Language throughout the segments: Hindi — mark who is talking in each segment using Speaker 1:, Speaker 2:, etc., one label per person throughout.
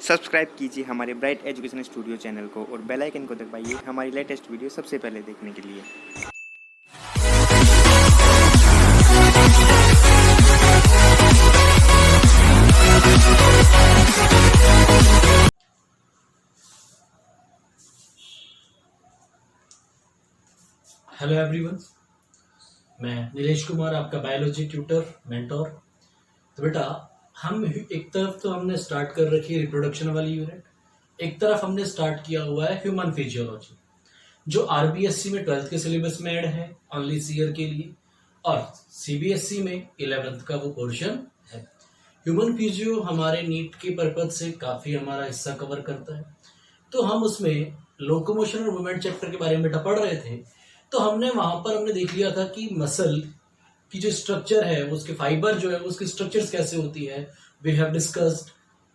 Speaker 1: सब्सक्राइब कीजिए हमारे ब्राइट एजुकेशन स्टूडियो चैनल को और बेल आइकन को दबाइए हमारी लेटेस्ट वीडियो सबसे पहले देखने के लिए।
Speaker 2: हेलो एवरीवन, मैं नीलेश कुमार, आपका बायोलॉजी ट्यूटर मेंटोर। तो बेटा, हम एक तरफ तो हमने स्टार्ट कर रखी है रिप्रोडक्शन वाली यूनिट, एक तरफ हमने स्टार्ट किया हुआ है ह्यूमन फिजियोलॉजी, जो आरबीएससी में 12th के सिलेबस में ऐड है ओनली इस ईयर के लिए, और सीबीएसई में 11th का वो पोर्शन है। ह्यूमन फिजियो हमारे नीट के पर्पज से काफी हमारा हिस्सा कवर करता है। तो हम उसमें लोकोमोशन और मूवमेंट चैप्टर के बारे में बेटा पढ़ रहे थे। तो हमने देख लिया था कि मसल की जो स्ट्रक्चर है, उसके फाइबर जो है, उसकी स्ट्रक्चर्स कैसे होती है। We have discussed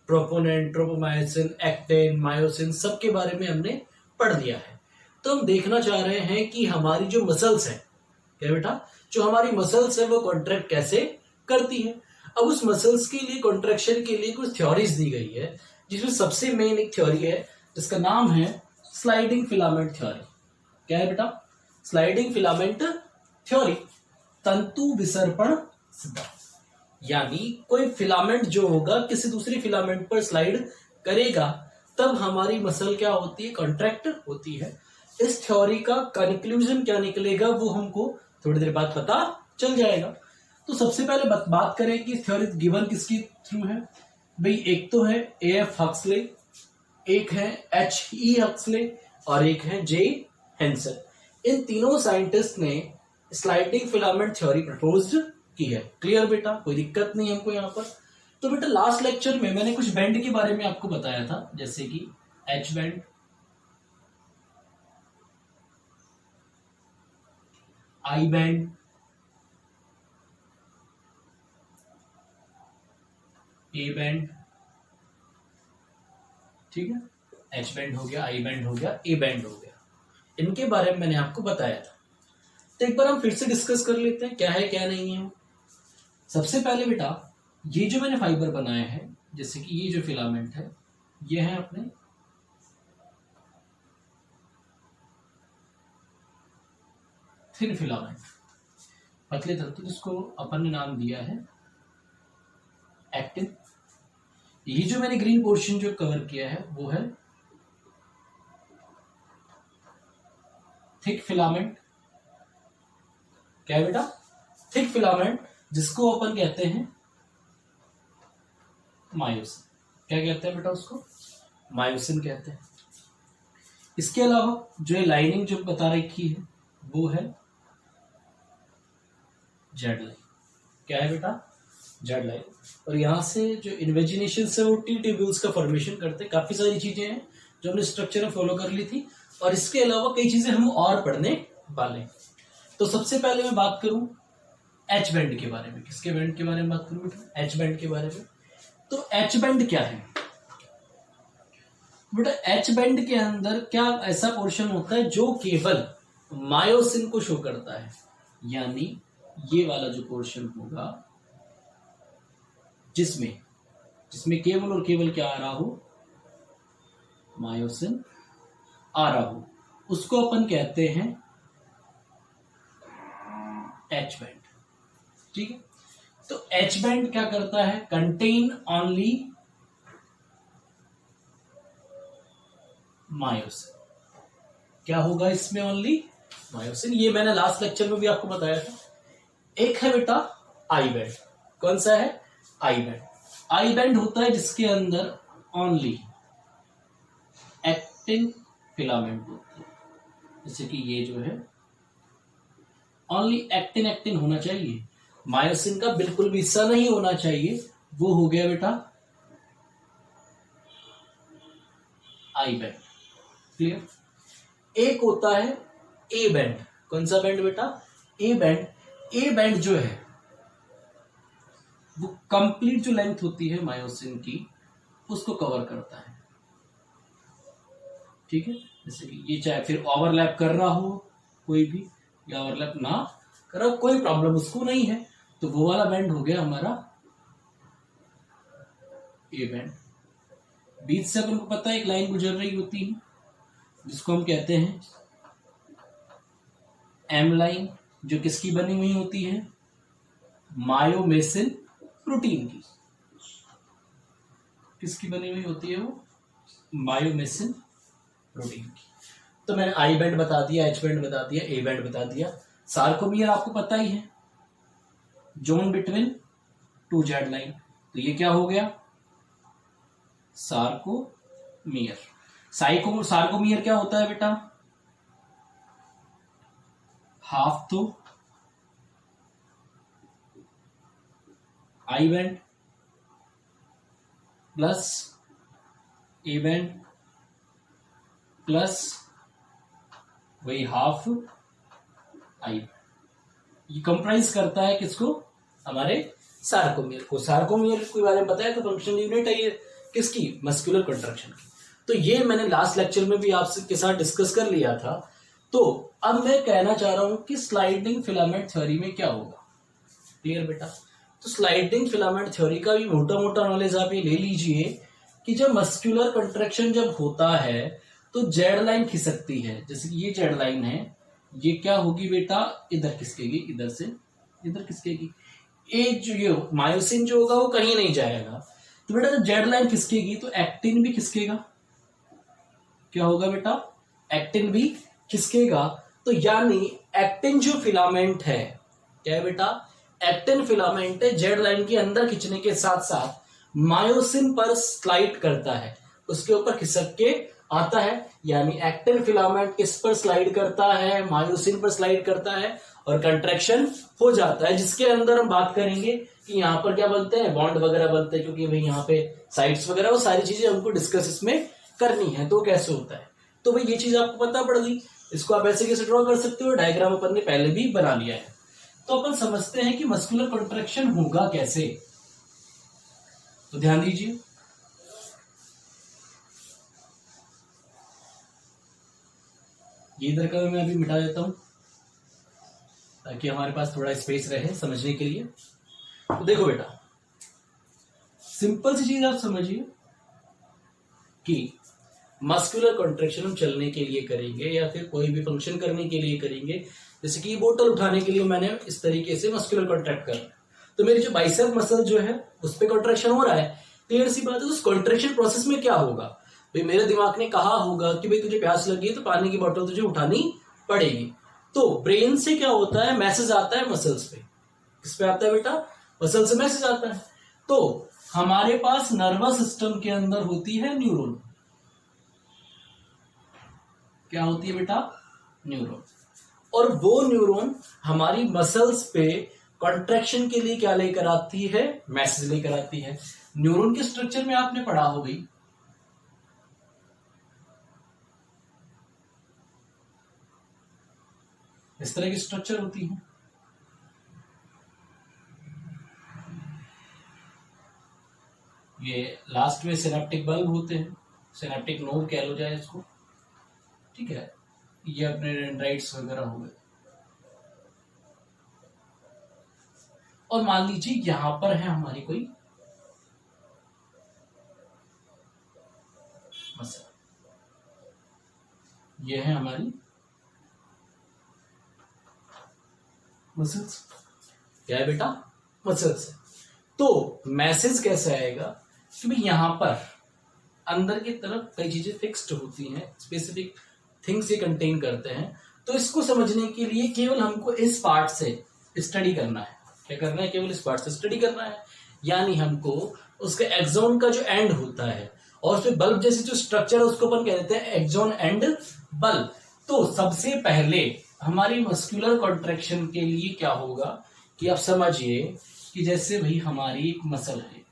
Speaker 2: proponent, tropomyosin, actin, myosin, सबके बारे में हमने पढ़ लिया है। तो हम देखना चाह रहे हैं कि हमारी जो मसल्स है, क्या बेटा, जो हमारी मसल्स है वो कॉन्ट्रैक्ट कैसे करती है। अब उस मसल्स के लिए कॉन्ट्रैक्शन के लिए कुछ थ्योरीज दी गई है, जिसमें सबसे मेन एक थ्योरी है जिसका नाम है स्लाइडिंग फिलामेंट थ्योरी। क्या है बेटा? स्लाइडिंग फिलामेंट थ्योरी, तंतु विसर्पण सिद्धांत। यानी कोई फिलामेंट जो होगा किसी दूसरी फिलामेंट पर स्लाइड करेगा, तब हमारी मसल क्या होती है? कॉन्ट्रैक्ट होती है। इस थ्योरी का कंक्लूजन क्या निकलेगा वो हमको थोड़ी देर बाद पता चल जाएगा। तो सबसे पहले बात करें कि थ्योरी गिवन किसकी थ्रू है। भाई, एक तो है एएफ हक्सले, एक है एचई हक्सले और एक है जे हेंसन। इन तीनों साइंटिस्ट ने स्लाइडिंग फिलामेंट थ्योरी प्रपोज्ड की है। क्लियर बेटा? कोई दिक्कत नहीं हमको यहाँ पर। तो बेटा, लास्ट लेक्चर में मैंने कुछ बैंड के बारे में आपको बताया था, जैसे कि H band, I band, A band, ठीक है, एच बैंड हो गया, आई बैंड हो गया, ए बैंड हो गया। इनके बारे में मैंने आपको बताया था। तो एक बार हम फिर से डिस्कस कर लेते हैं क्या है क्या नहीं है। सबसे पहले बेटा, ये जो मैंने फाइबर बनाया है, जैसे कि ये जो फिलामेंट है, ये है अपने थिन फिलामेंट, पतले तंतु, जिसको अपन ने नाम दिया है एक्टिन। ये जो मैंने ग्रीन पोर्शन जो कवर किया है वो है थिक फिलामेंट। क्या है बेटा? थिक फिलामेंट, जिसको अपन कहते हैं मायोसिन। क्या कहते हैं बेटा? उसको मायोसिन कहते हैं। इसके अलावा जो लाइनिंग जो बता रखी है वो है जेड लाइन। क्या है बेटा? Z line. और यहां से जो इन्वेजिनेशन से वो टी ट्यूब्यूल्स का फॉर्मेशन करते हैं। काफी सारी चीजें हैं जो हमने स्ट्रक्चर में फॉलो कर ली थी, और इसके अलावा कई चीजें हम और पढ़ने वाले। तो सबसे पहले मैं बात करूं एच बैंड के बारे में। किसके बैंड के बारे में बात करूं? एच बैंड के बारे में। तो एच बैंड क्या है बेटा? एच बैंड के अंदर क्या ऐसा पोर्शन होता है जो केवल मायोसिन को शो करता है। यानी ये वाला जो पोर्शन होगा जिसमें केवल और केवल क्या आ रहा हो? मायोसिन आ रहा हो, उसको अपन कहते हैं एच बैंड। ठीक है। तो एच बैंड क्या करता है? Contain only myosin. क्या होगा इसमें? Only myosin. ये मैंने लास्ट लेक्चर में भी आपको बताया था। एक है बेटा आई बैंड। कौन सा है? I band. आई बैंड होता है जिसके अंदर ओनली एक्टिन फिलामेंट होती है। जैसे कि ये जो है ओनली एक्टिन एक्टिन होना चाहिए, मायोसिन का बिल्कुल भी हिस्सा नहीं होना चाहिए। वो हो गया बेटा आई बैंड। क्लियर? एक होता है ए बैंड। कौन सा बैंड बेटा? A band. ए बैंड जो है वो कंप्लीट जो लेंथ होती है मायोसिन की, उसको कवर करता है। ठीक है। जैसे कि ये चाहे फिर ओवरलैप कर रहा हो कोई भी, या ओवरलैप ना कर रहा हो, कोई प्रॉब्लम उसको नहीं है, तो वो वाला बैंड हो गया हमारा ए बैंड। बीच से अपन को पता है एक लाइन गुजर रही होती है जिसको हम कहते हैं एम लाइन, जो किसकी बनी हुई होती है, मायोमेसिन प्रोटीन की। किसकी बनी हुई होती है वो, मायोमेसिन प्रोटीन की। तो मैंने आई बैंड बता दिया, एच बैंड बता दिया, ए बैंड बता दिया। सार्कोमियर आपको पता ही है, zone between two Z line, तो ये क्या हो गया, सार्कोमियर। सार्कोमियर क्या होता है बेटा, हाफ तो I band plus A band plus वही हाफ आई। ये कंप्राइज करता है किसको, हमारे सार्कोमियर को। सार्कोमियर के बारे में बताया तो फंक्शनल यूनिट है ये किसकी, मस्कुलर कंट्रैक्शन की। तो ये मैंने लास्ट लेक्चर में भी आपसे के साथ डिस्कस कर लिया था। तो अब मैं कहना चाह रहा हूं कि स्लाइडिंग फिलामेंट थ्योरी में क्या होगा। क्लियर बेटा, तो स्लाइडिंग फिलामेंट थ्योरी का भी मोटा मोटा नॉलेज आप ये ले लीजिए कि जब मस्कुलर कंट्रैक्शन जब होता है तो जेड लाइन खिसकती है। जैसे कि ये जेड लाइन है, ये क्या होगी बेटा, इधर खिसकेगी, इधर से इधर खिसकेगी। एक जो ये मायोसिन जो होगा वो कहीं नहीं जाएगा। तो बेटा जब जेड लाइन खिसकेगी तो एक्टिन भी खिसकेगा। क्या होगा बेटा, एक्टिन भी खिसकेगा। तो यानी एक्टिन जो फिलामेंट है, क्या है बेटा, एक्टिन फिलामेंट है, जेड लाइन के अंदर खींचने के साथ साथ मायोसिन पर स्लाइड करता है, उसके ऊपर खिसक के आता है। यानी एक्टिन फिलामेंट किस पर स्लाइड करता है, मायोसिन पर स्लाइड करता है और कंट्रैक्शन हो जाता है, जिसके अंदर हम बात करेंगे कि यहाँ पर क्या बनते हैं, बॉन्ड वगैरह बनते हैं, क्योंकि भाई यहाँ पे साइट्स वगैरह वो सारी चीजें हमको डिस्कस इसमें करनी है। तो कैसे होता है, तो भाई ये चीज आपको पता पड़ गई। इसको आप ऐसे कैसे ड्रॉ कर सकते हो, डायग्राम अपन ने पहले भी बना लिया है। तो अपन समझते हैं कि मस्कुलर कंट्रैक्शन होगा कैसे। तो ध्यान दीजिए, ये इधर का मैं अभी मिटा देता हूं ताकि हमारे पास थोड़ा स्पेस रहे समझने के लिए। तो देखो बेटा, सिंपल सी चीज आप समझिए कि मस्कुलर कॉन्ट्रैक्शन हम चलने के लिए करेंगे या फिर कोई भी फंक्शन करने के लिए करेंगे। जैसे कि बोतल उठाने के लिए मैंने इस तरीके से मस्कुलर कॉन्ट्रैक्ट कर, तो मेरी जो बाइसेप मसल जो है उस पर कॉन्ट्रैक्शन हो रहा है। क्लियर सी बात है। उस कॉन्ट्रैक्शन प्रोसेस में क्या होगा, भाई मेरे दिमाग ने कहा होगा कि भाई तुझे प्यास लगी है तो पानी की बोतल तुझे उठानी पड़ेगी। तो ब्रेन से क्या होता है, मैसेज आता है मसल्स पे। किस पे आता है बेटा, मसल से मैसेज आता है। तो हमारे पास नर्वस सिस्टम के अंदर होती है न्यूरॉन। क्या होती है बेटा, न्यूरॉन। और वो न्यूरॉन हमारी मसल्स पे कॉन्ट्रैक्शन के लिए क्या लेकर आती है, मैसेज लेकर आती है। न्यूरॉन के स्ट्रक्चर में आपने पढ़ा हो भाई, इस तरह की स्ट्रक्चर होती है। ये लास्ट में सिनेप्टिक बल्ब होते हैं, सिनेप्टिक नोड कह लो जाए इसको, ठीक है। ये अपने डेंड्राइट्स वगैरह हो गए। और मान लीजिए यहां पर है हमारी कोई मसल, ये है हमारी मसल्स। क्या है बेटा, मसल्स। तो मैसेज कैसे आएगा कि भाई यहां पर अंदर की तरफ कई चीजें फिक्स्ड होती हैं, स्पेसिफिक थिंग्स ये कंटेन करते हैं। तो इसको समझने के लिए केवल हमको इस पार्ट से स्टडी करना है। क्या करना है, केवल इस पार्ट से स्टडी करना है। यानी हमको उसके एक्सॉन का जो एंड होता है और उसमें बल्ब जैसी जो स्ट्रक्चर है उसको अपन कह देते हैं एक्सॉन एंड बल्ब। तो सबसे पहले हमारी मस्कुलर कॉन्ट्रैक्शन के लिए क्या होगा कि आप समझिए कि जैसे भाई हमारी एक मसल है,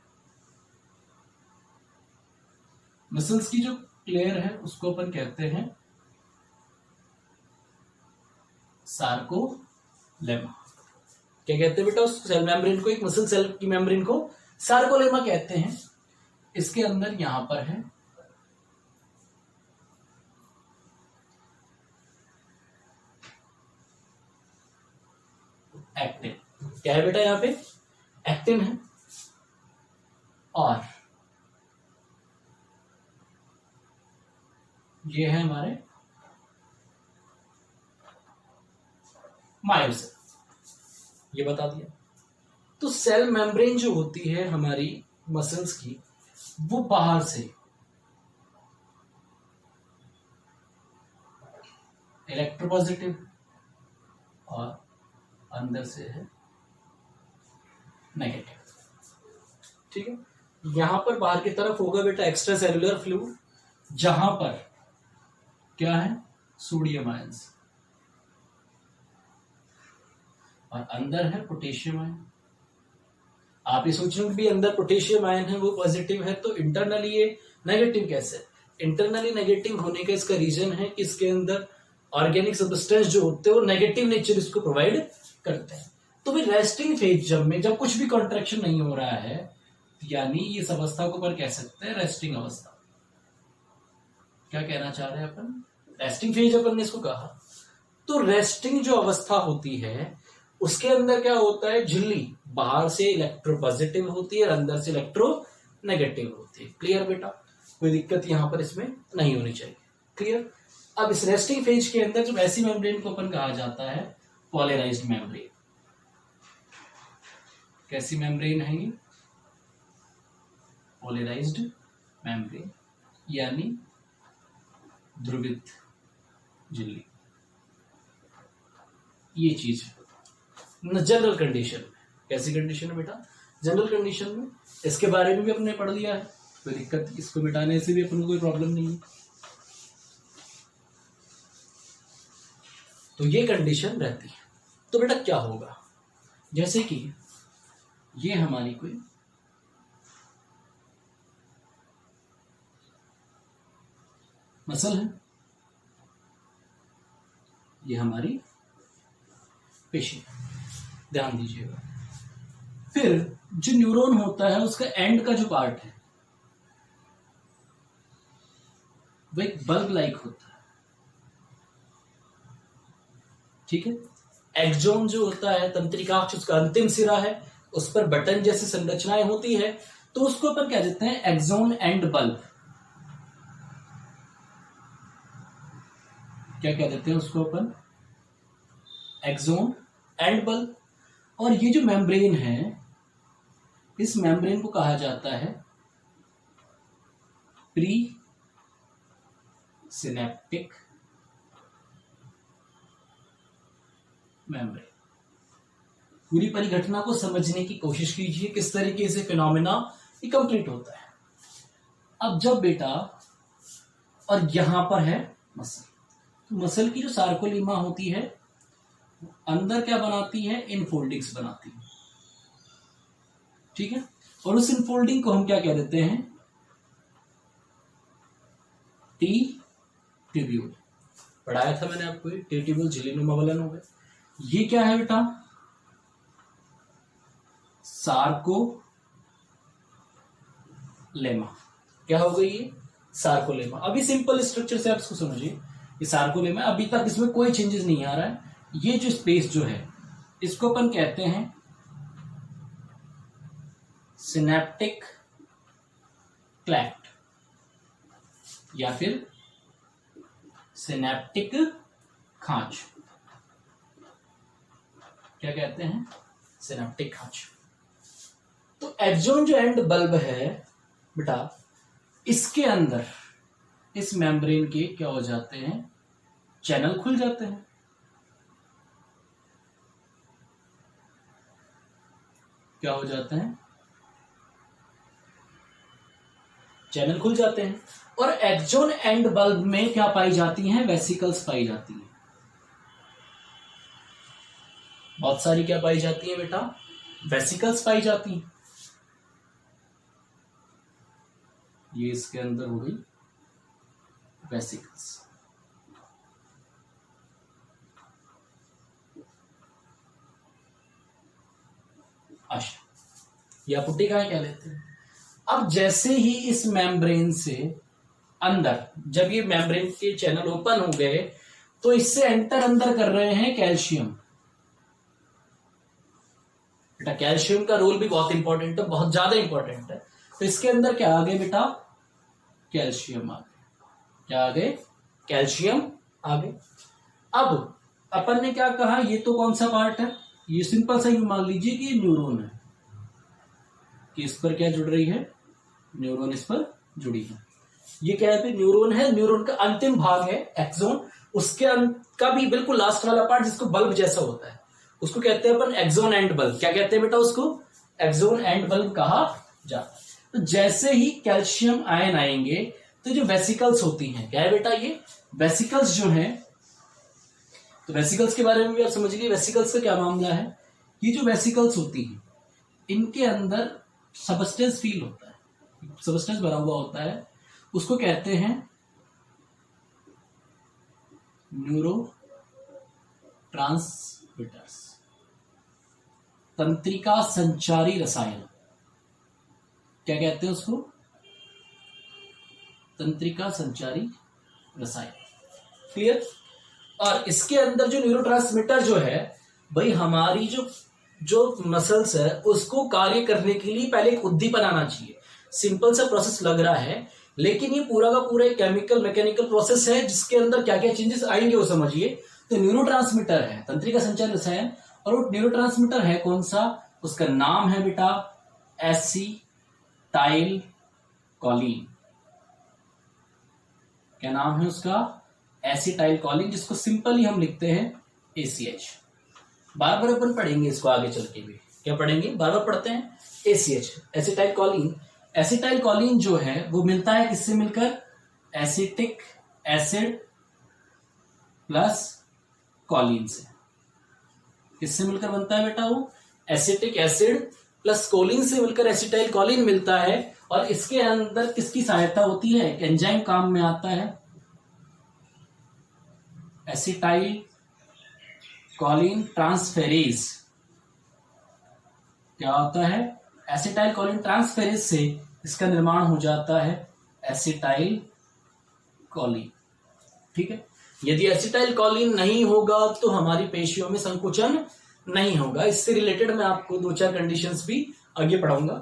Speaker 2: मसल्स की जो प्लेयर है उसको अपन कहते हैं सार्कोलेमा। क्या कहते हैं बेटा उस सेल मेम्ब्रेन को, एक मसल सेल की मेम्ब्रेन को सार्कोलेमा कहते हैं। इसके अंदर यहां पर है एक्टिन। क्या है बेटा, यहां पे एक्टिन है। और ये है हमारे मायोसेल, ये बता दिया। तो सेल मेम्ब्रेन जो होती है हमारी मसल्स की, वो बाहर से इलेक्ट्रोपॉजिटिव और अंदर से है नेगेटिव। ठीक है, यहां पर बाहर की तरफ होगा बेटा एक्स्ट्रा सेलुलर फ्लूइड, जहां पर क्या है सोडियम आयंस, और अंदर है पोटेशियम आयन। आप ये सोच रहे हो कि अंदर पोटेशियम आयन है वो पॉजिटिव है, तो इंटरनली ये नेगेटिव कैसे? इंटरनली नेगेटिव होने का इसका रीजन है कि इसके अंदर ऑर्गेनिक सब्सटेंस जो होते हैं वो नेगेटिव नेचर इसको प्रोवाइड करते हैं। तो भाई रेस्टिंग फेज जब कुछ भी कॉन्ट्रैक्शन नहीं हो रहा है, यानी इस अवस्था को अपन कह सकते हैं रेस्टिंग अवस्था। क्या कहना चाह रहे हैं अपन? रेस्टिंग फेज अपन ने इसको कहा। तो रेस्टिंग जो अवस्था होती है उसके अंदर क्या होता है, झिल्ली बाहर से इलेक्ट्रो पॉजिटिव होती है और अंदर से इलेक्ट्रो नेगेटिव होती है। क्लियर बेटा? कोई दिक्कत यहां पर इसमें नहीं होनी चाहिए। क्लियर? अब इस रेस्टिंग फेज के अंदर जब ऐसी मेम्ब्रेन को अपन कहा जाता है पोलराइज्ड मेम्ब्रेन। कैसी मेम्ब्रेन है ये? पोलराइज्ड मेम्ब्रेन, यानी ध्रुवित झिल्ली। ये चीज है जनरल कंडीशन में। कैसी कंडीशन है बेटा? जनरल कंडीशन में। इसके बारे में भी अपने पढ़ लिया है, कोई दिक्कत, इसको मिटाने से भी अपन को कोई प्रॉब्लम नहीं है। तो ये कंडीशन रहती है। तो बेटा क्या होगा, जैसे कि ये हमारी कोई मसल है, ये हमारी पेशी, ध्यान दीजिएगा। फिर जो न्यूरॉन होता है उसका एंड का जो पार्ट है वो एक बल्ब लाइक होता है। ठीक है, एक्सोन जो होता है तंत्रिकाक्ष, उसका अंतिम सिरा है, उस पर बटन जैसी संरचनाएं होती है, तो उसको अपन कह देते हैं एक्सोन एंड बल्ब। क्या कह देते हैं उसको अपन? Axon and bulb. और ये जो मेम्ब्रेन है, इस मेम्ब्रेन को कहा जाता है प्री सिनेप्टिक मेम्ब्रेन। पूरी परिघटना को समझने की कोशिश कीजिए, किस तरीके से फिनोमेना ये कंप्लीट होता है। अब जब बेटा, और यहां पर है मसल, तो मसल की जो सार्कोलीमा होती है अंदर क्या बनाती है? इनफोल्डिंग्स बनाती है। ठीक है, और उस इनफोल्डिंग को हम क्या कह देते हैं? T tubule. पढ़ाया था मैंने आपको, टी ट्यूब्यूल झिल्लीनुमा बलन हो गए। ये क्या है बेटा? सार्कोलेमा। क्या हो गई ये? सार्कोलेमा। अभी सिंपल स्ट्रक्चर से आप इसको समझिए, ये सार्कोलेमा। अभी तक इसमें कोई चेंजेस नहीं आ रहा है। ये जो स्पेस जो है इसको अपन कहते हैं सिनेप्टिक क्लैफ्ट या फिर सिनेप्टिक खांच। क्या कहते हैं? सिनेप्टिक खांच। तो एक्सोन जो एंड बल्ब है बेटा, इसके अंदर इस मेम्ब्रेन के क्या हो जाते हैं? चैनल खुल जाते हैं। क्या हो जाते हैं? चैनल खुल जाते हैं। और एक्सोन एंड बल्ब में क्या पाई जाती हैं? वेसिकल्स पाई जाती हैं। बहुत सारी क्या पाई जाती है बेटा? वेसिकल्स पाई जाती हैं। ये इसके अंदर हो गई वेसिकल्स। अच्छा, या पुट्टिकाएं क्या लेते हैं। अब जैसे ही इस मेम्ब्रेन से अंदर, जब ये मेम्ब्रेन के चैनल ओपन हो गए, तो इससे एंटर अंदर कर रहे हैं कैल्शियम। बेटा कैल्शियम का रोल भी बहुत इंपॉर्टेंट है, बहुत ज्यादा इंपॉर्टेंट है। तो इसके अंदर क्या आ गए बेटा? कैल्शियम आ गए। क्या आ गए? कैल्शियम आ गए। अब अपन ने क्या कहा, ये तो कौन सा पार्ट है, ये सिंपल सा ही मान लीजिए कि न्यूरॉन है, कि इस पर क्या जुड़ रही है, न्यूरॉन इस पर जुड़ी है। ये क्या है, न्यूरॉन है, न्यूरॉन का अंतिम भाग है एक्सोन, उसके का भी बिल्कुल लास्ट वाला पार्ट जिसको बल्ब जैसा होता है उसको कहते हैं अपन एक्सोन एंड बल्ब। क्या कहते हैं बेटा उसको, एक्सोन एंड बल्ब कहा जाता है। तो जैसे ही कैल्शियम आयन आएंगे तो जो वेसिकल्स होती हैं, क्या है बेटा ये वेसिकल्स जो हैं, तो वेसिकल्स के बारे में भी आप समझिए वेसिकल्स का क्या मामला है। ये जो वेसिकल्स होती हैं इनके अंदर सबस्टेंस फील होता है, सबस्टेंस भरा हुआ होता है, उसको कहते हैं न्यूरोट्रांसमीटर्स, तंत्रिका संचारी रसायन। क्या कहते हैं उसको, तंत्रिका संचारी रसायन। क्लियर। और इसके अंदर जो न्यूरोट्रांसमीटर जो है भाई, हमारी जो मसल्स है उसको कार्य करने के लिए पहले एक उद्दीपन आना चाहिए। सिंपल सा प्रोसेस लग रहा है, लेकिन ये पूरा का पूरा एक केमिकल मैकेनिकल प्रोसेस है जिसके अंदर क्या क्या चेंजेस आएंगे वो समझिए। तो न्यूरोट्रांसमीटर है तंत्रिका संचार रसायन, और वो न्यूरोट्रांसमीटर है कौन सा, उसका नाम है बेटा एसिटाइल कोलिन। क्या नाम है उसका, एसिटाइल कोलिन, जिसको सिंपली हम लिखते हैं ACH। बार बार अपन पढ़ेंगे इसको आगे चल के भी, क्या पढ़ेंगे, बार बार पढ़ते हैं ACH, acetyl choline. Acetyl choline जो है वो मिलता है किससे मिलकर, एसिटिक एसिड प्लस कोलिन से। किससे मिलकर बनता है बेटा वो, एसिटिक एसिड प्लस कोलिन से मिलकर एसिटाइल कोलिन मिलता है। और इसके अंदर किसकी सहायता होती है, एंजाइम काम में आता है, एसिटाइल कोलिन ट्रांसफेरेज। क्या होता है, एसिटाइल कोलिन ट्रांसफेरेज से इसका निर्माण हो जाता है एसिटाइल कोलिन। ठीक है। यदि एसिटाइल कोलिन नहीं होगा तो हमारी पेशियों में संकुचन नहीं होगा। इससे रिलेटेड मैं आपको 2-4 कंडीशंस भी आगे पढ़ाऊंगा।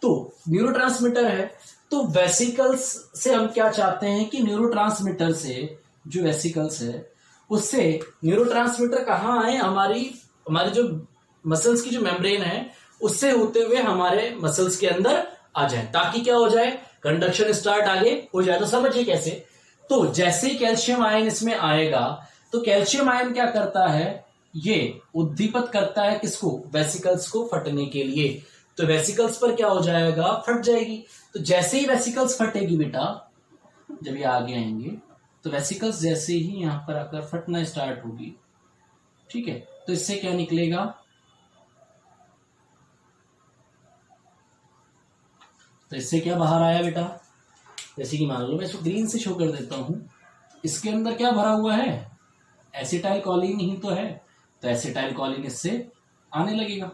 Speaker 2: तो न्यूरोट्रांसमीटर है, तो वेसिकल्स से हम क्या चाहते हैं कि न्यूरोट्रांसमीटर से जो वेसिकल्स है उससे न्यूरोट्रांसमीटर कहाँ आए, हमारी जो मसल्स की जो मेम्ब्रेन है उससे होते हुए हमारे मसल्स के अंदर आ जाए, ताकि क्या हो जाए, कंडक्शन स्टार्ट आगे हो जाए। तो समझिए कैसे, तो जैसे ही कैल्शियम आयन इसमें आएगा तो कैल्शियम आयन क्या करता है, ये उद्दीपित करता है किसको, वेसिकल्स को फटने के लिए। तो वेसिकल्स पर क्या हो जाएगा, फट जाएगी। तो जैसे ही वेसिकल्स फटेगी बेटा, जब ये आगे आएंगे तो वेसिकल्स जैसे ही यहां पर आकर फटना स्टार्ट होगी, ठीक है, तो इससे क्या निकलेगा, तो इससे क्या बाहर आया बेटा, जैसे कि मान लो मैं इसको ग्रीन से शो कर देता हूं, इसके अंदर क्या भरा हुआ है, एसिटाइल कोलिन ही तो है। तो एसिटाइल कोलिन इससे आने लगेगा,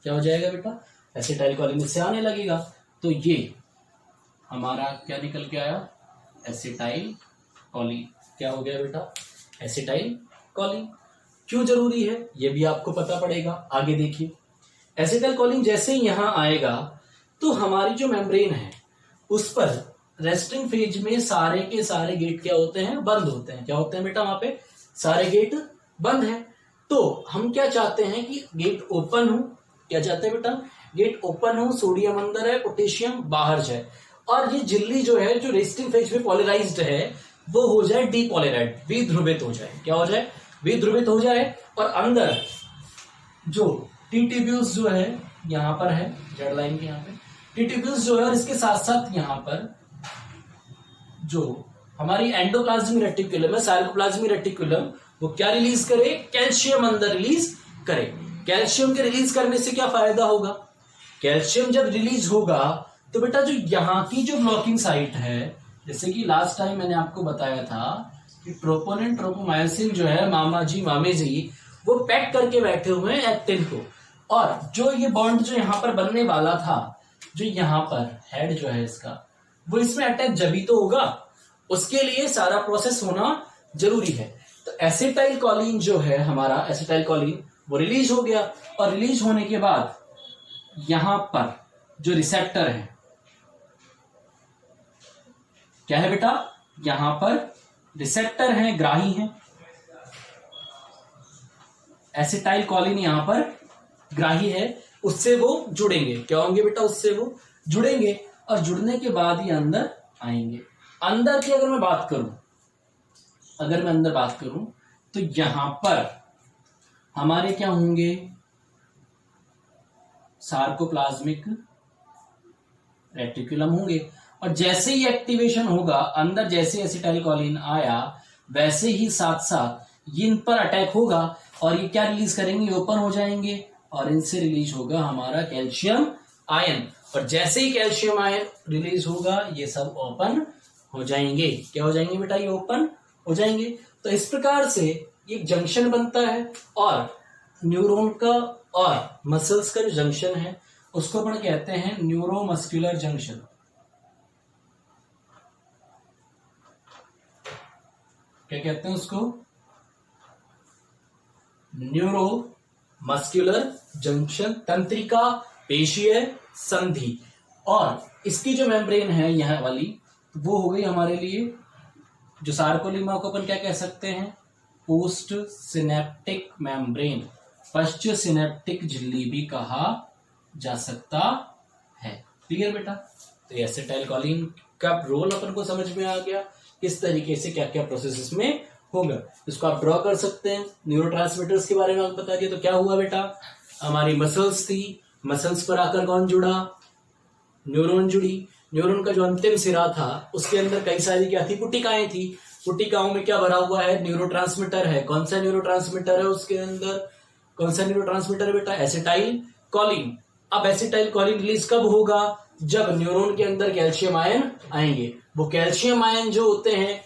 Speaker 2: क्या हो जाएगा बेटा, एसिटाइल कोलिन इससे आने लगेगा। तो ये हमारा क्या निकल के आया, एसिटाइल कोलिन। क्या हो गया बेटा, एसिटाइल कोलिन। क्यों जरूरी है ये भी आपको पता पड़ेगा, आगे देखिए। एसिटाइल कोलिन जैसे ही यहां आएगा तो हमारी जो मेम्ब्रेन है उस पर रेस्टिंग फेज में सारे के सारे गेट क्या होते हैं, बंद होते हैं। क्या होते हैं बेटा, वहां पे सारे गेट बंद हैं। तो हम क्या चाहते हैं कि गेट ओपन हो, क्या चाहते हैं बेटा, गेट ओपन हो, सोडियम अंदर है, पोटेशियम बाहर जाए, और ये झिल्ली जो है जो रेस्टिंग फेज में पोलराइज्ड है वो हो जाए डीपोलराइज्ड, विध्रुवित हो जाए। क्या हो जाए, विध्रुवित हो जाए। और अंदर जो टी ट्यूब्यूल्स जो है यहां पर है, जेड लाइन के यहाँ पे टी ट्यूब्यूल्स जो है, और इसके साथ साथ यहाँ पर जो हमारी एंडोप्लाज्मिक रेटिकुलम है, साइटोप्लाज्मिक रेटिकुलम, वो क्या रिलीज करे, कैल्शियम अंदर रिलीज करे। कैल्शियम के रिलीज करने से क्या फायदा होगा, कैल्शियम जब रिलीज होगा तो बेटा जो यहाँ की जो ब्लॉकिंग साइट है, जैसे कि लास्ट टाइम मैंने आपको बताया था कि ट्रोपोनिन ट्रोपोमायोसिन जो है, मामा जी मामे जी वो पैक करके बैठे हुए हैं एक्टिन को, और जो ये बॉन्ड जो यहाँ पर बनने वाला था, जो यहाँ पर हेड जो है इसका, वो इसमें अटैच जभी तो होगा, उसके लिए सारा प्रोसेस होना जरूरी है। तो एसिटाइल कोलिन जो है हमारा, एसिटाइल कोलिन वो रिलीज हो गया, और रिलीज होने के बाद यहां पर जो रिसेप्टर है, क्या है बेटा, यहां पर रिसेप्टर हैं, ग्राही हैं। एसिटाइल कॉलिन यहां पर ग्राही है, उससे वो जुड़ेंगे। क्या होंगे बेटा? उससे वो जुड़ेंगे और जुड़ने के बाद ये अंदर आएंगे। अंदर की अगर मैं बात करूं, तो यहां पर हमारे क्या होंगे? सार्कोप्लाज्मिक रेटिकुलम होंगे। और जैसे ही एक्टिवेशन होगा अंदर, जैसे एसिटाइल कॉलिन आया, वैसे ही साथ साथ इन पर अटैक होगा और ये क्या रिलीज करेंगे? ओपन हो जाएंगे और इनसे रिलीज होगा हमारा कैल्शियम आयन। और जैसे ही कैल्शियम आयन रिलीज होगा ये सब ओपन हो जाएंगे। क्या हो जाएंगे बेटा? ये ओपन हो जाएंगे। तो इस प्रकार से एक जंक्शन बनता है और न्यूरॉन का और मसल्स का जो जंक्शन है उसको अपन कहते हैं न्यूरोमस्कुलर जंक्शन। क्या कहते हैं उसको? न्यूरोमस्कुलर जंक्शन, तंत्रिका पेशीय संधि। और इसकी जो मेम्ब्रेन है यह वाली, वो हो गई हमारे लिए, जो सार्कोलिमा को अपन क्या कह सकते हैं? पोस्ट सिनेप्टिक मेम्ब्रेन, पश्च सिनेप्टिक झिल्ली भी कहा जा सकता है। क्लियर बेटा? तो एसिटाइल कॉलिन का रोल अपन को समझ में आ गया, किस तरीके से क्या क्या प्रोसेस इसमें होगा। इसको आप ड्रॉ कर सकते हैं। न्यूरोट्रांसमीटर्स के बारे में आपको बता दिया। तो क्या हुआ बेटा? हमारी मसल्स थी, मसल्स पर आकर कौन जुड़ा? न्यूरॉन जुड़ी। न्यूरॉन का जो अंतिम सिरा था उसके अंदर कई सारी क्या थी? पुटिकाएं थी। पुटिकाओं में क्या भरा हुआ है? न्यूरोट्रांसमीटर है। कौन सा न्यूरोट्रांसमीटर है उसके अंदर? कौन सा न्यूरोट्रांसमीटर है बेटा? Acetyl Colin. अब एसिटाइल कॉलिन रिलीज कब होगा? जब न्यूरॉन के अंदर कैल्शियम आयन आएंगे। वो कैल्शियम आयन जो होते हैं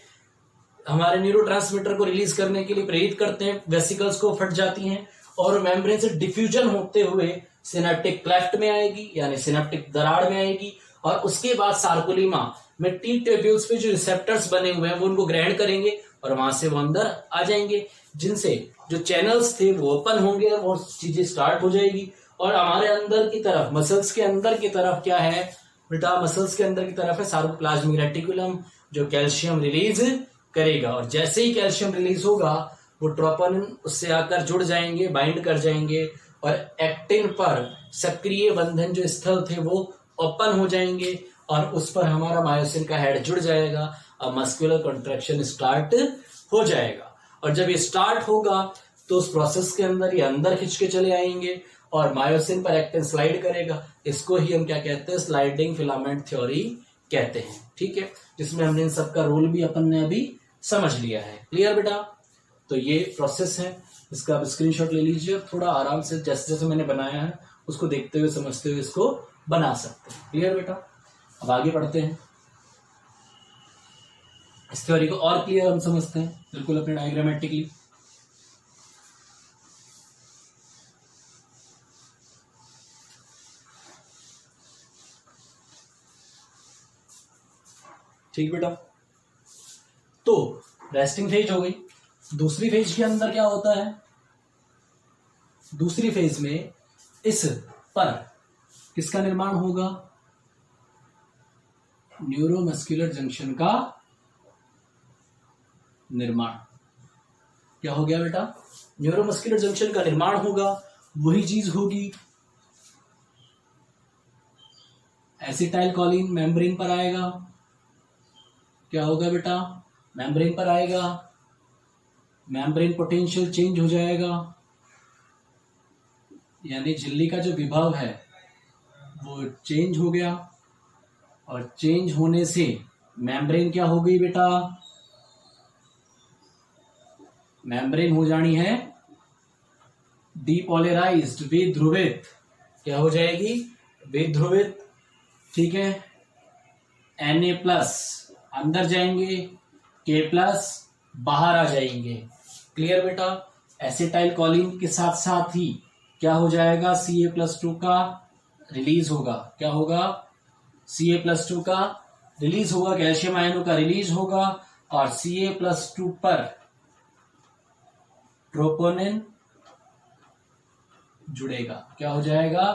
Speaker 2: हमारे न्यूरोट्रांसमीटर को रिलीज करने के लिए प्रेरित करते हैं, वेसिकल्स को फट जाती हैं और मेम्ब्रेन से डिफ्यूजन होते हुए सिनेप्टिक क्लेफ्ट में आएगी, यानी सिनेप्टिक दरार में आएगी। और उसके बाद सार्कोलिमा में टी ट्यूब्यूल्स पे जो रिसेप्टर्स बने हुए हैं वो उनको ग्रहण करेंगे और वहां से वो अंदर आ जाएंगे, जिनसे जो चैनल्स थे वो ओपन होंगे और वो चीजें स्टार्ट हो जाएगी। और हमारे अंदर की तरफ, मसल्स के अंदर की तरफ क्या है बेटा? मसल्स के अंदर की तरफ है सार्कोप्लाज्मिक रेटिकुलम, जो कैल्शियम रिलीज करेगा। और जैसे ही कैल्शियम रिलीज होगा वो ट्रोपोनिन उससे आकर जुड़ जाएंगे, बाइंड कर जाएंगे और एक्टिन पर सक्रिय बंधन जो स्थल थे वो ओपन हो जाएंगे और उस पर हमारा मायोसिन का हेड जुड़ जाएगा और मस्कुलर कॉन्ट्रैक्शन स्टार्ट हो जाएगा। और जब ये स्टार्ट होगा तो उस प्रोसेस के अंदर ये अंदर खिंच के चले आएंगे और मायोसिन पर एक्टिन स्लाइड करेगा। इसको ही हम क्या कहते हैं? स्लाइडिंग फिलामेंट थ्योरी कहते हैं। ठीक है, जिसमें हमने इन सबका रोल भी अपन ने अभी समझ लिया है। क्लियर बेटा? तो ये प्रोसेस है, इसका आप स्क्रीनशॉट ले लीजिए। थोड़ा आराम से जैसे जैसे मैंने बनाया है उसको देखते हुए समझते हुए इसको बना सकते हैं। क्लियर बेटा? अब आगे बढ़ते हैं, इस थ्योरी को और क्लियर हम समझते हैं बिल्कुल अपने डायग्रामेटिकली। ठीक बेटा? तो रेस्टिंग फेज हो गई। दूसरी फेज के अंदर क्या होता है? दूसरी फेज में इस पर किसका निर्माण होगा? न्यूरोमस्कुलर जंक्शन का निर्माण। क्या हो गया बेटा? न्यूरोमस्कुलर जंक्शन का निर्माण होगा। वही चीज होगी, एसिटाइल कॉलिन मेम्ब्रेन पर आएगा। क्या होगा बेटा? मेम्ब्रेन पर आएगा, मेम्ब्रेन पोटेंशियल चेंज हो जाएगा, यानी झिल्ली का जो विभव है वो चेंज हो गया। और चेंज होने से मेम्ब्रेन क्या हो गई बेटा? मेम्ब्रेन हो जानी है डीपोलराइज्ड, विध्रुवित। क्या हो जाएगी? विध्रुवित। ठीक है, Na+ अंदर जाएंगे, K+ बाहर आ जाएंगे। क्लियर बेटा? एसिटाइल कॉलिन के साथ साथ ही क्या हो जाएगा? Ca+2 का रिलीज होगा। क्या होगा? Ca+2 का रिलीज होगा, कैल्शियम आयनों का रिलीज होगा और Ca+2 पर ट्रोपोनिन जुड़ेगा। क्या हो जाएगा?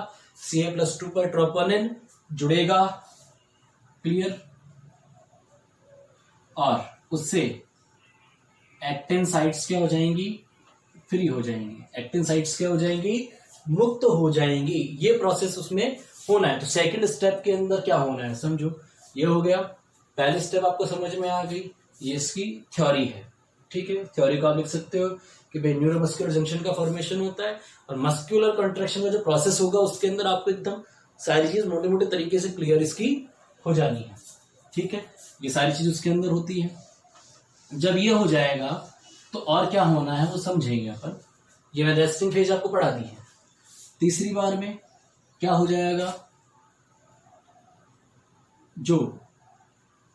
Speaker 2: Ca+2 पर ट्रोपोनिन जुड़ेगा। क्लियर? और उससे एक्टिन साइट्स क्या हो जाएंगी, फ्री हो जाएंगी, एक्टिन साइट्स क्या हो जाएंगी, मुक्त हो जाएंगी। ये प्रोसेस उसमें होना है। तो सेकंड स्टेप के अंदर क्या होना है समझो, ये हो गया पहले स्टेप, आपको समझ में आ गई, ये इसकी थ्योरी है। ठीक है, थ्योरी को आप लिख सकते हो कि भाई न्यूरोमस्कुलर जंक्शन का फॉर्मेशन होता है और मस्कुलर कंट्रैक्शन का जो प्रोसेस होगा उसके अंदर आपको एकदम सारी चीज मोटे मोटे तरीके से क्लियर इसकी हो जानी है। ठीक है, ये सारी चीज उसके अंदर होती है। जब ये हो जाएगा तो और क्या होना है वो समझेंगे अपन। ये मैंने रेस्टिंग फेज आपको पढ़ा दी है। तीसरी बार में क्या हो जाएगा, जो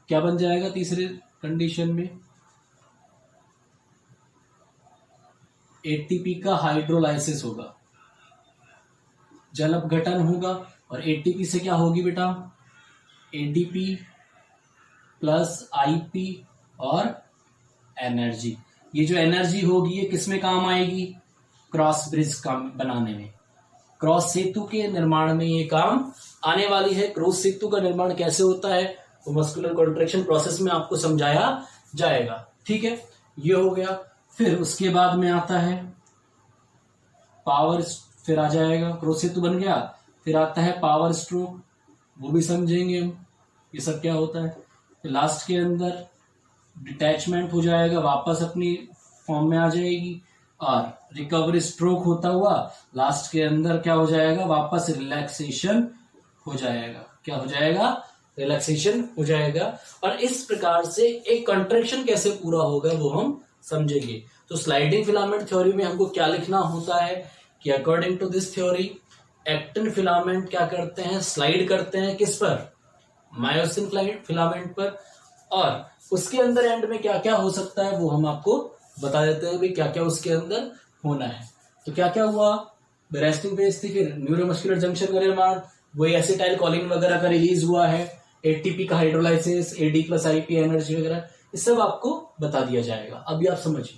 Speaker 2: क्या बन जाएगा तीसरे कंडीशन में, एटीपी का हाइड्रोलाइसिस होगा, जल अपघटन होगा और एटीपी से क्या होगी बेटा, एडीपी प्लस आईपी और एनर्जी। ये जो एनर्जी होगी ये किस में काम आएगी, क्रॉस ब्रिज काम बनाने में, क्रॉस सेतु के निर्माण में ये काम आने वाली है। क्रॉस सेतु का निर्माण कैसे होता है वो मस्कुलर कॉन्ट्रैक्शन प्रोसेस में आपको समझाया जाएगा। ठीक है, ये हो गया। फिर उसके बाद में आता है पावर, फिर आ जाएगा क्रॉस सेतु बन गया, फिर आता है पावर स्ट्रोक, वो भी समझेंगे हम ये सब क्या होता है। फिर लास्ट के अंदर डिटैचमेंट हो जाएगा, वापस अपनी फॉर्म में आ जाएगी और रिकवरी स्ट्रोक होता हुआ लास्ट के अंदर क्या हो जाएगा, वापस रिलैक्सेशन हो जाएगा। क्या हो जाएगा, रिलैक्सेशन हो जाएगा। और इस प्रकार से एक कंट्रैक्शन कैसे पूरा होगा वो हम समझेंगे। तो स्लाइडिंग फिलामेंट थ्योरी में हमको क्या लिखना होता है कि according to this theory actin filament क्या करते हैं, स्लाइड करते हैं किस पर, मायोसिन फिलामेंट पर। और उसके अंदर एंड में क्या क्या हो सकता है वो हम आपको बता देते हैं भी क्या क्या उसके अंदर होना है। तो क्या क्या हुआ, रेस्टिंग फेज थी, फिर न्यूरोमस्कुलर जंक्शन का निर्माण, वही एसिटाइल कोलिन वगैरह का रिलीज हुआ है, एटीपी का hydrolysis, AD plus IP energy वगैरह, ये सब आपको बता दिया जाएगा। अभी आप समझिए।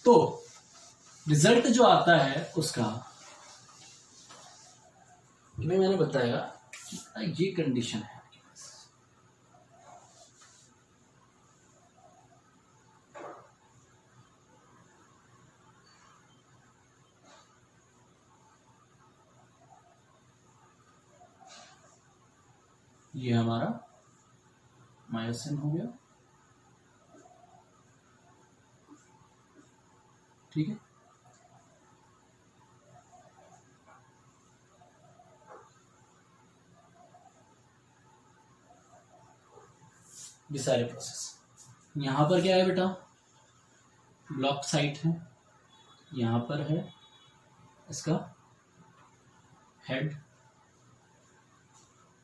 Speaker 2: तो रिजल्ट जो आता है उसका मैंने बताया कि ये कंडीशन है, ये हमारा मायोसिन हो गया। ठीक है, ये सारे प्रोसेस। यहां पर क्या है बेटा, ब्लॉक साइट है, यहां पर है इसका हेड,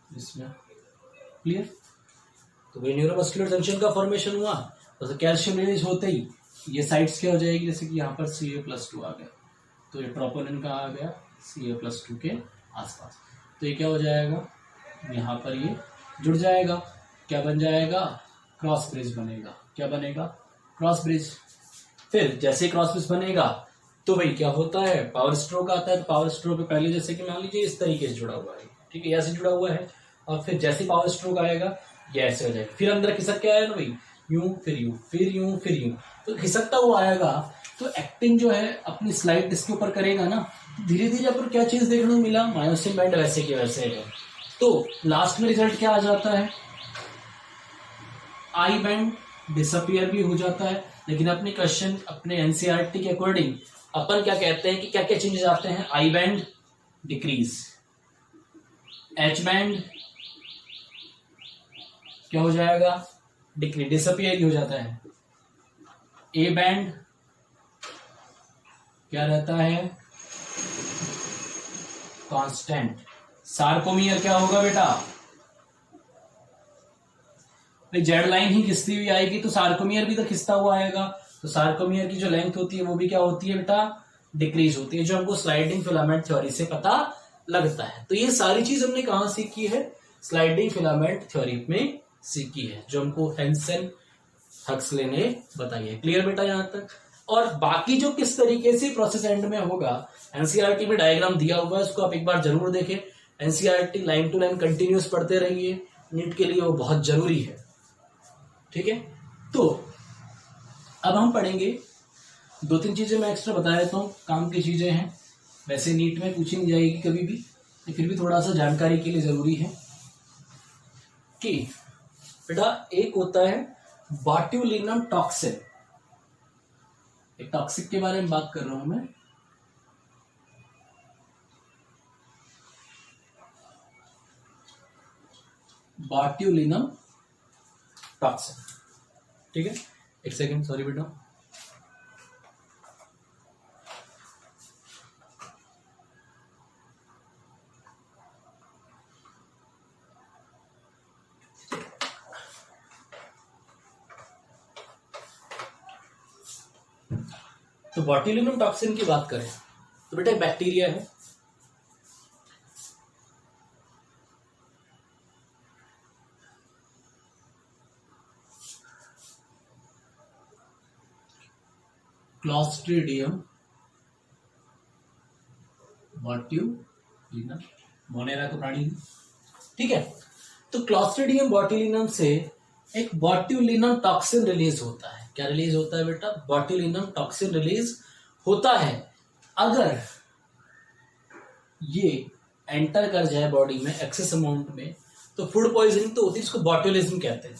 Speaker 2: इसमें क्लियर। तो वही न्यूरोमस्कुलर जंक्शन का फॉर्मेशन हुआ, तो कैल्शियम रिलीज होते ही ये साइट्स क्या हो जाएगी, जैसे कि यहाँ पर Ca+2 आ गया, तो ये ट्रोपोनिन का आ गया Ca+2 के आसपास, तो ये क्या हो जाएगा, यहाँ पर ये जुड़ जाएगा, क्या बन जाएगा, क्रॉस ब्रिज बनेगा। क्या बनेगा, क्रॉस ब्रिज। फिर जैसे क्रॉस ब्रिज बनेगा तो भाई क्या होता है, पावर स्ट्रोक आता है। तो पावर स्ट्रोक पे पहले जैसे कि मान लीजिए इस तरीके से जुड़ा हुआ है, ठीक है, ऐसे जुड़ा हुआ है, और फिर जैसे पावर स्ट्रोक आएगा ये ऐसे हो जाएगा। फिर अंदर खिसक के आएगा ना भाई, यूं फिर यूं फिर यूं फिर यूं, तो खिसकता हुआ आएगा। तो एक्टिन जो है अपनी स्लाइड इसके ऊपर करेगा ना, धीरे धीरे अपन क्या चीज देखने को मिला, मायोसिन बैंड वैसे के वैसे है। तो लास्ट में रिजल्ट क्या आ जाता है, आई बैंड डिसअपियर भी हो जाता है। लेकिन अपने क्वेश्चन अपने एनसीईआरटी के अकॉर्डिंग अपन क्या कहते हैं कि क्या क्या चेंजेस आते हैं, I band decrease, H band क्या हो जाएगा, डिक्रीज, डिसअपियर हो जाता है। ए बैंड क्या रहता है, कांस्टेंट। सार्कोमियर क्या होगा बेटा, जेड लाइन ही खिसती हुई आएगी तो सार्कोमियर भी तो खिसता हुआ आएगा। तो सार्कोमियर की जो लेंथ होती है वो भी क्या होती है बेटा, डिक्रीज होती है, जो हमको स्लाइडिंग फिलामेंट थ्योरी से पता लगता है। तो ये सारी चीज हमने कहां सीखी है, स्लाइडिंग फिलामेंट थ्योरी में सीखी है, जो हमको हैंसन हक्सले ने बताई है। क्लियर बेटा यहां तक। और बाकी जो किस तरीके से प्रोसेस एंड में होगा, एनसीईआरटी में डायग्राम दिया हुआ है, उसको आप एक बार जरूर देखें। NCERT line to line continuous पढ़ते रहिए, नीट के लिए वो बहुत जरूरी है। ठीक है, तो अब हम पढ़ेंगे 2-3 चीजें, मैं एक्स्ट्रा बता देता हूँ, काम की चीजें हैं, वैसे नीट में पूछी नहीं जाएगी कभी भी, फिर भी थोड़ा सा जानकारी के लिए जरूरी है कि बेटा एक होता है बॉट्यूलिनम टॉक्सिन, एक टॉक्सिक के बारे में बात कर रहा हूं मैं। बॉट्यूलिनम टॉक्सिन, ठीक है, एक सेकेंड, सॉरी बेटा। तो बॉट्यूलिनम टॉक्सिन की बात करें तो बेटा एक बैक्टीरिया है, क्लॉस्ट्रिडियम बॉट्यूलिनम, मोनेरा का प्राणी, ठीक है। तो क्लॉस्ट्रिडियम बॉट्यूलिनम से एक बॉट्यूलिनम टॉक्सिन रिलीज होता है। क्या रिलीज होता है बेटा? बॉट्यूलिनम टॉक्सिन रिलीज होता है। अगर ये एंटर कर जाए बॉडी में एक्सेस अमाउंट में तो फूड पॉइजनिंग तो होती है, इसको बॉट्यूलिज्म कहते हैं।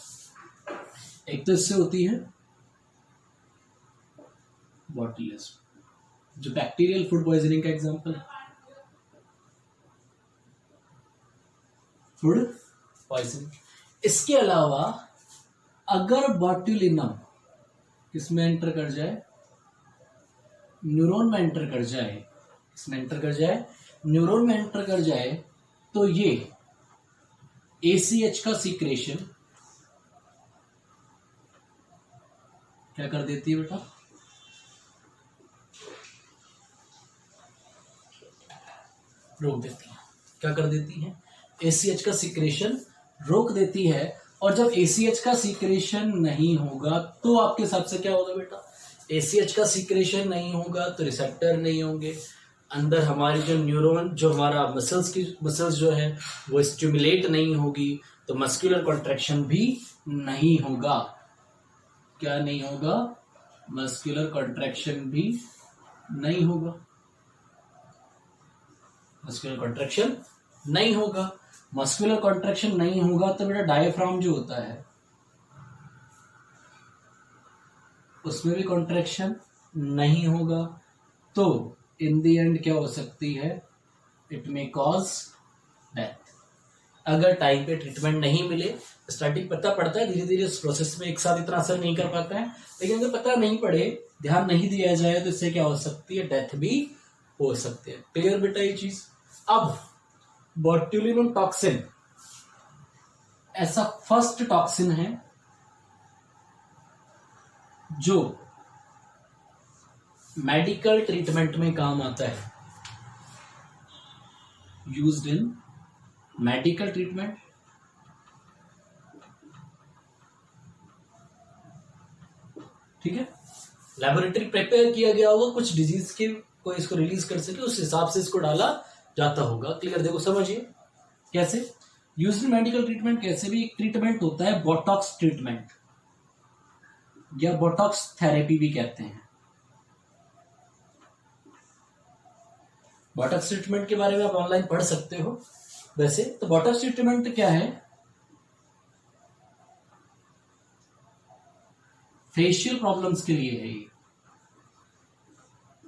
Speaker 2: एक तो इससे होती है बॉट्यूलिज्म, जो बैक्टीरियल फूड पॉइजनिंग का एग्जांपल है, फूड पॉइजनिंग। इसके अलावा अगर बॉट्यूलिनम किसमें एंटर कर जाए, न्यूरॉन में एंटर कर जाए, इसमें एंटर कर जाए, न्यूरॉन में एंटर कर जाए, तो ये ACH का सीक्रेशन क्या कर देती है बेटा? रोक देती है। क्या कर देती है? ACH का सीक्रेशन रोक देती है। और जब ACH का सीक्रेशन नहीं होगा तो आपके हिसाब से क्या होगा बेटा? ACH का सीक्रेशन नहीं होगा तो रिसेप्टर नहीं होंगे, अंदर हमारी जो न्यूरॉन, जो हमारा मसल्स जो है वो स्टिमुलेट नहीं होगी, तो मस्कुलर कॉन्ट्रैक्शन भी नहीं होगा। क्या नहीं होगा? मस्कुलर कॉन्ट्रैक्शन भी नहीं होगा, मस्कुलर कॉन्ट्रैक्शन नहीं होगा। मस्कुलर कॉन्ट्रैक्शन नहीं होगा तो बेटा डायफ्राम जो होता है उसमें भी कॉन्ट्रैक्शन नहीं होगा, तो इन द एंड क्या हो सकती है? It may cause death. अगर टाइम पे ट्रीटमेंट नहीं मिले, स्टार्टिंग पता पड़ता है, धीरे धीरे उस प्रोसेस में एक साथ इतना असर नहीं कर पाता है, लेकिन अगर पता नहीं पड़े, ध्यान नहीं दिया जाए तो इससे क्या हो सकती है? डेथ भी हो सकती है। क्लियर बेटा ये चीज? अब बॉट्यूलिनम टॉक्सिन ऐसा फर्स्ट टॉक्सिन है जो मेडिकल ट्रीटमेंट में काम आता है, यूज्ड इन मेडिकल ट्रीटमेंट। ठीक है, लैबोरेटरी प्रिपेयर किया गया होगा कुछ डिजीज के कोई इसको रिलीज कर सके, उस हिसाब से इसको डाला जाता होगा। क्लियर? देखो समझिए कैसे यूज्ड इन मेडिकल ट्रीटमेंट। कैसे भी एक ट्रीटमेंट होता है बोटॉक्स ट्रीटमेंट या बोटॉक्स थेरेपी भी कहते हैं। बोटॉक्स ट्रीटमेंट के बारे में आप ऑनलाइन पढ़ सकते हो। वैसे तो बोटॉक्स ट्रीटमेंट क्या है? फेशियल प्रॉब्लम्स के लिए है ये।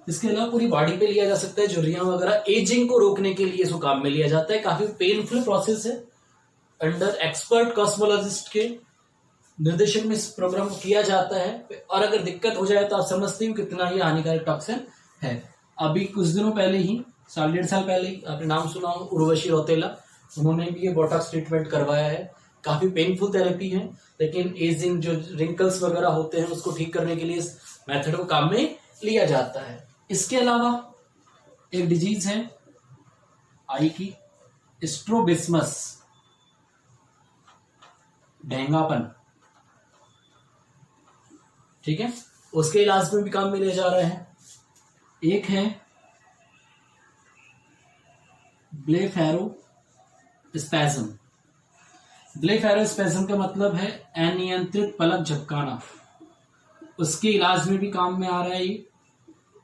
Speaker 2: इसके अलावा पूरी बॉडी पे लिया जा सकता है, झुर्रियां वगैरह, एजिंग को रोकने के लिए इसको काम में लिया जाता है। काफी पेनफुल प्रोसेस है। अंडर एक्सपर्ट कॉस्मोलॉजिस्ट के निर्देशन में इस प्रोग्राम किया जाता है, और अगर दिक्कत हो जाए तो आप समझते हो कितना ही हानिकारक टॉक्सिन है। अभी कुछ दिनों पहले ही, 1.5 साल पहले ही, आपने नाम सुना हो उर्वशी रौतेला, उन्होंने भी ये बोटॉक्स ट्रीटमेंट करवाया है। काफी पेनफुल थेरेपी है, लेकिन एजिंग जो रिंकल्स वगैरह होते हैं उसको ठीक करने के लिए इस मेथड को काम में लिया जाता है। इसके अलावा एक डिजीज है आई की, स्ट्रोबिस्मस, ढेंगापन। ठीक है, उसके इलाज में भी काम में लिया जा रहा है। एक है ब्लेफेरोस्पैज्म। ब्लेफेरोस्पैज्म का मतलब है अनियंत्रित पलक झपकाना। उसके इलाज में भी काम में आ रहा है ये,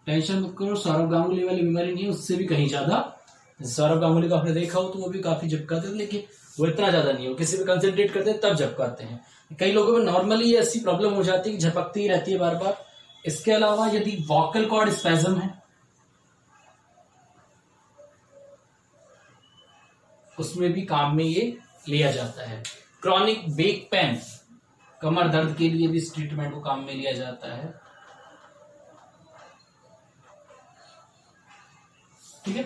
Speaker 2: टेंशन मत करो। सौरभ गांगुली वाली बीमारी नहीं है, उससे भी कहीं ज्यादा। सौरभ गांगुली को आपने देखा हो तो वो भी काफी झपकाते थे, लेकिन वो इतना ज्यादा नहीं हो, किसी पे कंसंट्रेट करते हैं तब झपकाते हैं। कई लोगों में नॉर्मली ऐसी प्रॉब्लम हो जाती है कि झपकती ही रहती है बार बार। इसके अलावा यदि वोकल कॉर्ड स्पैज्म है उसमें भी काम में ये लिया जाता है। क्रॉनिक बैक पेन, कमर दर्द के लिए भी इस ट्रीटमेंट को काम में लिया जाता है। ठीक है,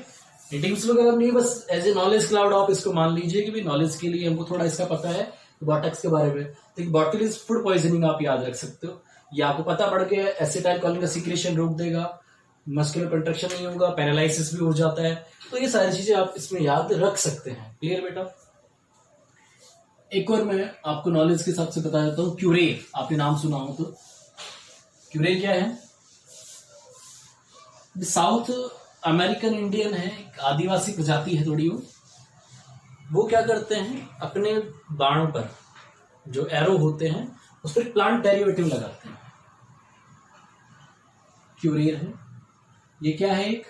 Speaker 2: मीटिंग्स वगैरह नहीं, बस एज ए नॉलेज क्लाउड आप इसको मान लीजिए कि भी नॉलेज के लिए हमको थोड़ा इसका पता है बॉटक्स के बारे में। तो बॉटुलिज्म फूड पॉइजनिंग आप याद रख सकते हो, ये आपको पता पड़ गया। एसिटाइल कोलिन का सीक्रेशन रोक देगा, मस्कुलर कंट्रक्शन नहीं होगा, पैरालिसिस भी हो जाता है। तो ये सारी चीजें आप इसमें याद रख सकते हैं। क्लियर बेटा? एक और मैं आपको नॉलेज के हिसाब से बता देता हूँ। क्यूरेर, आपने नाम सुना हो तो। क्यूरेर क्या है? साउथ अमेरिकन इंडियन है, एक आदिवासी प्रजाति है थोड़ी। वो क्या करते हैं, अपने बाणों पर जो एरो होते हैं उस पर प्लांट डेरिवेटिव लगाते हैं। क्यूरेर है ये, क्या है? एक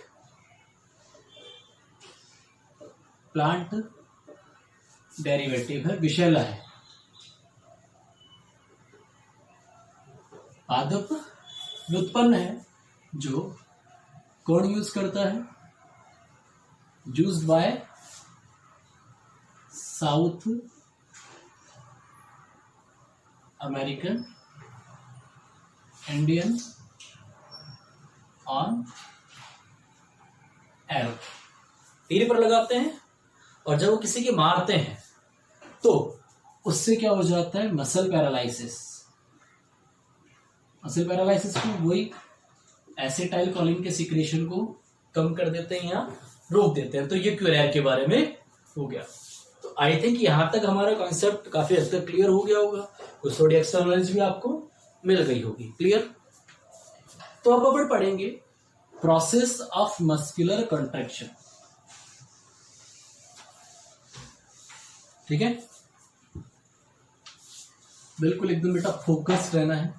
Speaker 2: प्लांट डेरिवेटिव है, विषैला है। पादप व्युत्पन्न है जो कौन यूज करता है? Used by south American Indian on arrow. तीर पर लगाते हैं और जब वो किसी के मारते हैं तो उससे क्या हो जाता है? Muscle paralysis. मसल पैरालाइसिस को वही एसिटाइल कोलिन के सीक्रेशन को कम कर देते हैं या रोक देते हैं। तो ये क्यूरेर के बारे में हो गया। तो आई थिंक यहां तक हमारा कॉन्सेप्ट काफी हद तक क्लियर हो गया होगा, कुछ थोड़ी एक्स्ट्रा नॉलेज भी आपको मिल गई होगी। क्लियर? तो अब अपन पढ़ेंगे प्रोसेस ऑफ मस्कुलर कंट्रैक्शन। ठीक है, बिल्कुल एकदम बेटा फोकस्ड रहना है।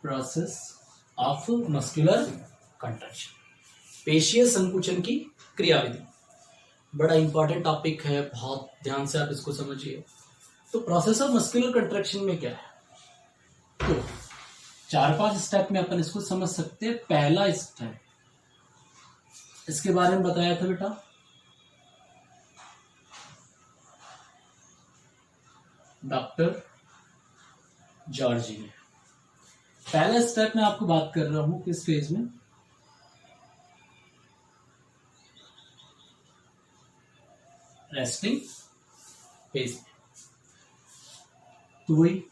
Speaker 2: प्रोसेस ऑफ मस्कुलर कंट्रैक्शन, पेशीय संकुचन की क्रियाविधि। बड़ा इंपॉर्टेंट टॉपिक है, बहुत ध्यान से आप इसको समझिए। तो प्रोसेस ऑफ मस्कुलर कंट्रैक्शन में क्या है? तो 4-5 स्टेप में अपन इसको समझ सकते हैं। पहला स्टेप, इसके बारे में बताया था बेटा, डॉक्टर जॉर्जी ने। पहला स्टेप में आपको बात कर रहा हूं किस फेज में? रेस्टिंग फेज में। तो वही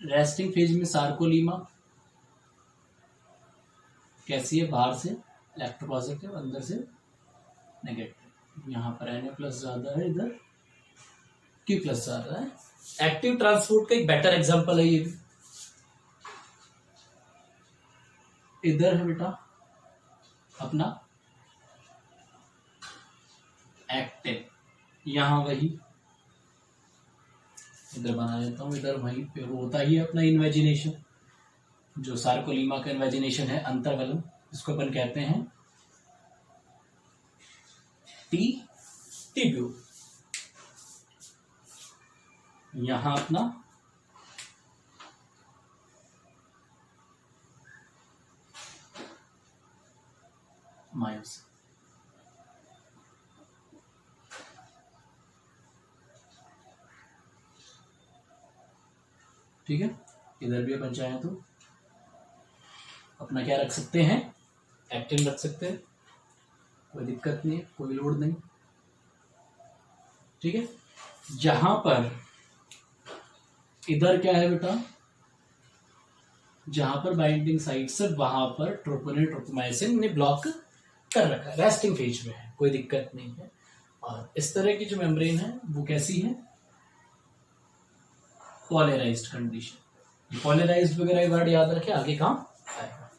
Speaker 2: रेस्टिंग फेज में सार्कोलीमा कैसी है? बाहर से इलेक्ट्रोपॉजिटिव, अंदर से नेगेटिव। यहां पर Na+ ज्यादा है, इधर Q+ ज्यादा है। एक्टिव ट्रांसपोर्ट का एक बेटर एग्जांपल है ये भी। इधर है बेटा अपना एक्टिव, यहां वही इधर बना देता हूं। इधर वही पे होता ही है अपना इन्वेजिनेशन, जो सार्कोलीमा का इन्वेजिनेशन है अंतर्वलन, इसको अपन कहते हैं टिब्यूल। यहां अपना मायोसिन। ठीक है, इधर भी अपन चाहें तो अपना क्या रख सकते हैं? एक्टिन रख सकते हैं, कोई दिक्कत नहीं, कोई लोड नहीं। ठीक है, जहां पर इधर क्या है बेटा, जहां पर बाइंडिंग साइट से वहां पर ट्रोपोनिन ट्रोपोमाइसिन ने ब्लॉक कर रखा है, रेस्टिंग फेज में है, कोई दिक्कत नहीं है। और इस तरह की जो मेम्ब्रेन है वो कैसी है? पॉलराइज्ड कंडीशन। पॉलराइज्ड वगैरह वर्ड याद रखें, आगे काम आएगा।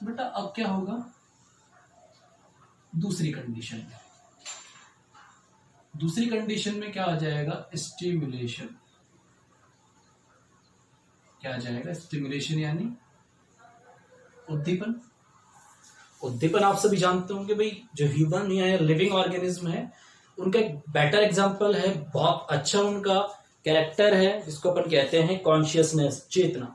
Speaker 2: तो बेटा अब क्या होगा, दूसरी कंडीशन में, दूसरी कंडीशन में क्या आ जाएगा, स्टिमुलेशन। क्या आ जाएगा, स्टिमुलेशन यानी उद्दीपन। उद्दीपन आप सभी जानते होंगे भाई, जो ह्यूमन या लिविंग ऑर्गेनिज्म है उनका एक बेटर एग्जांपल है, बहुत अच्छा उनका कैरेक्टर है, जिसको अपन कहते हैं कॉन्शियसनेस, चेतना।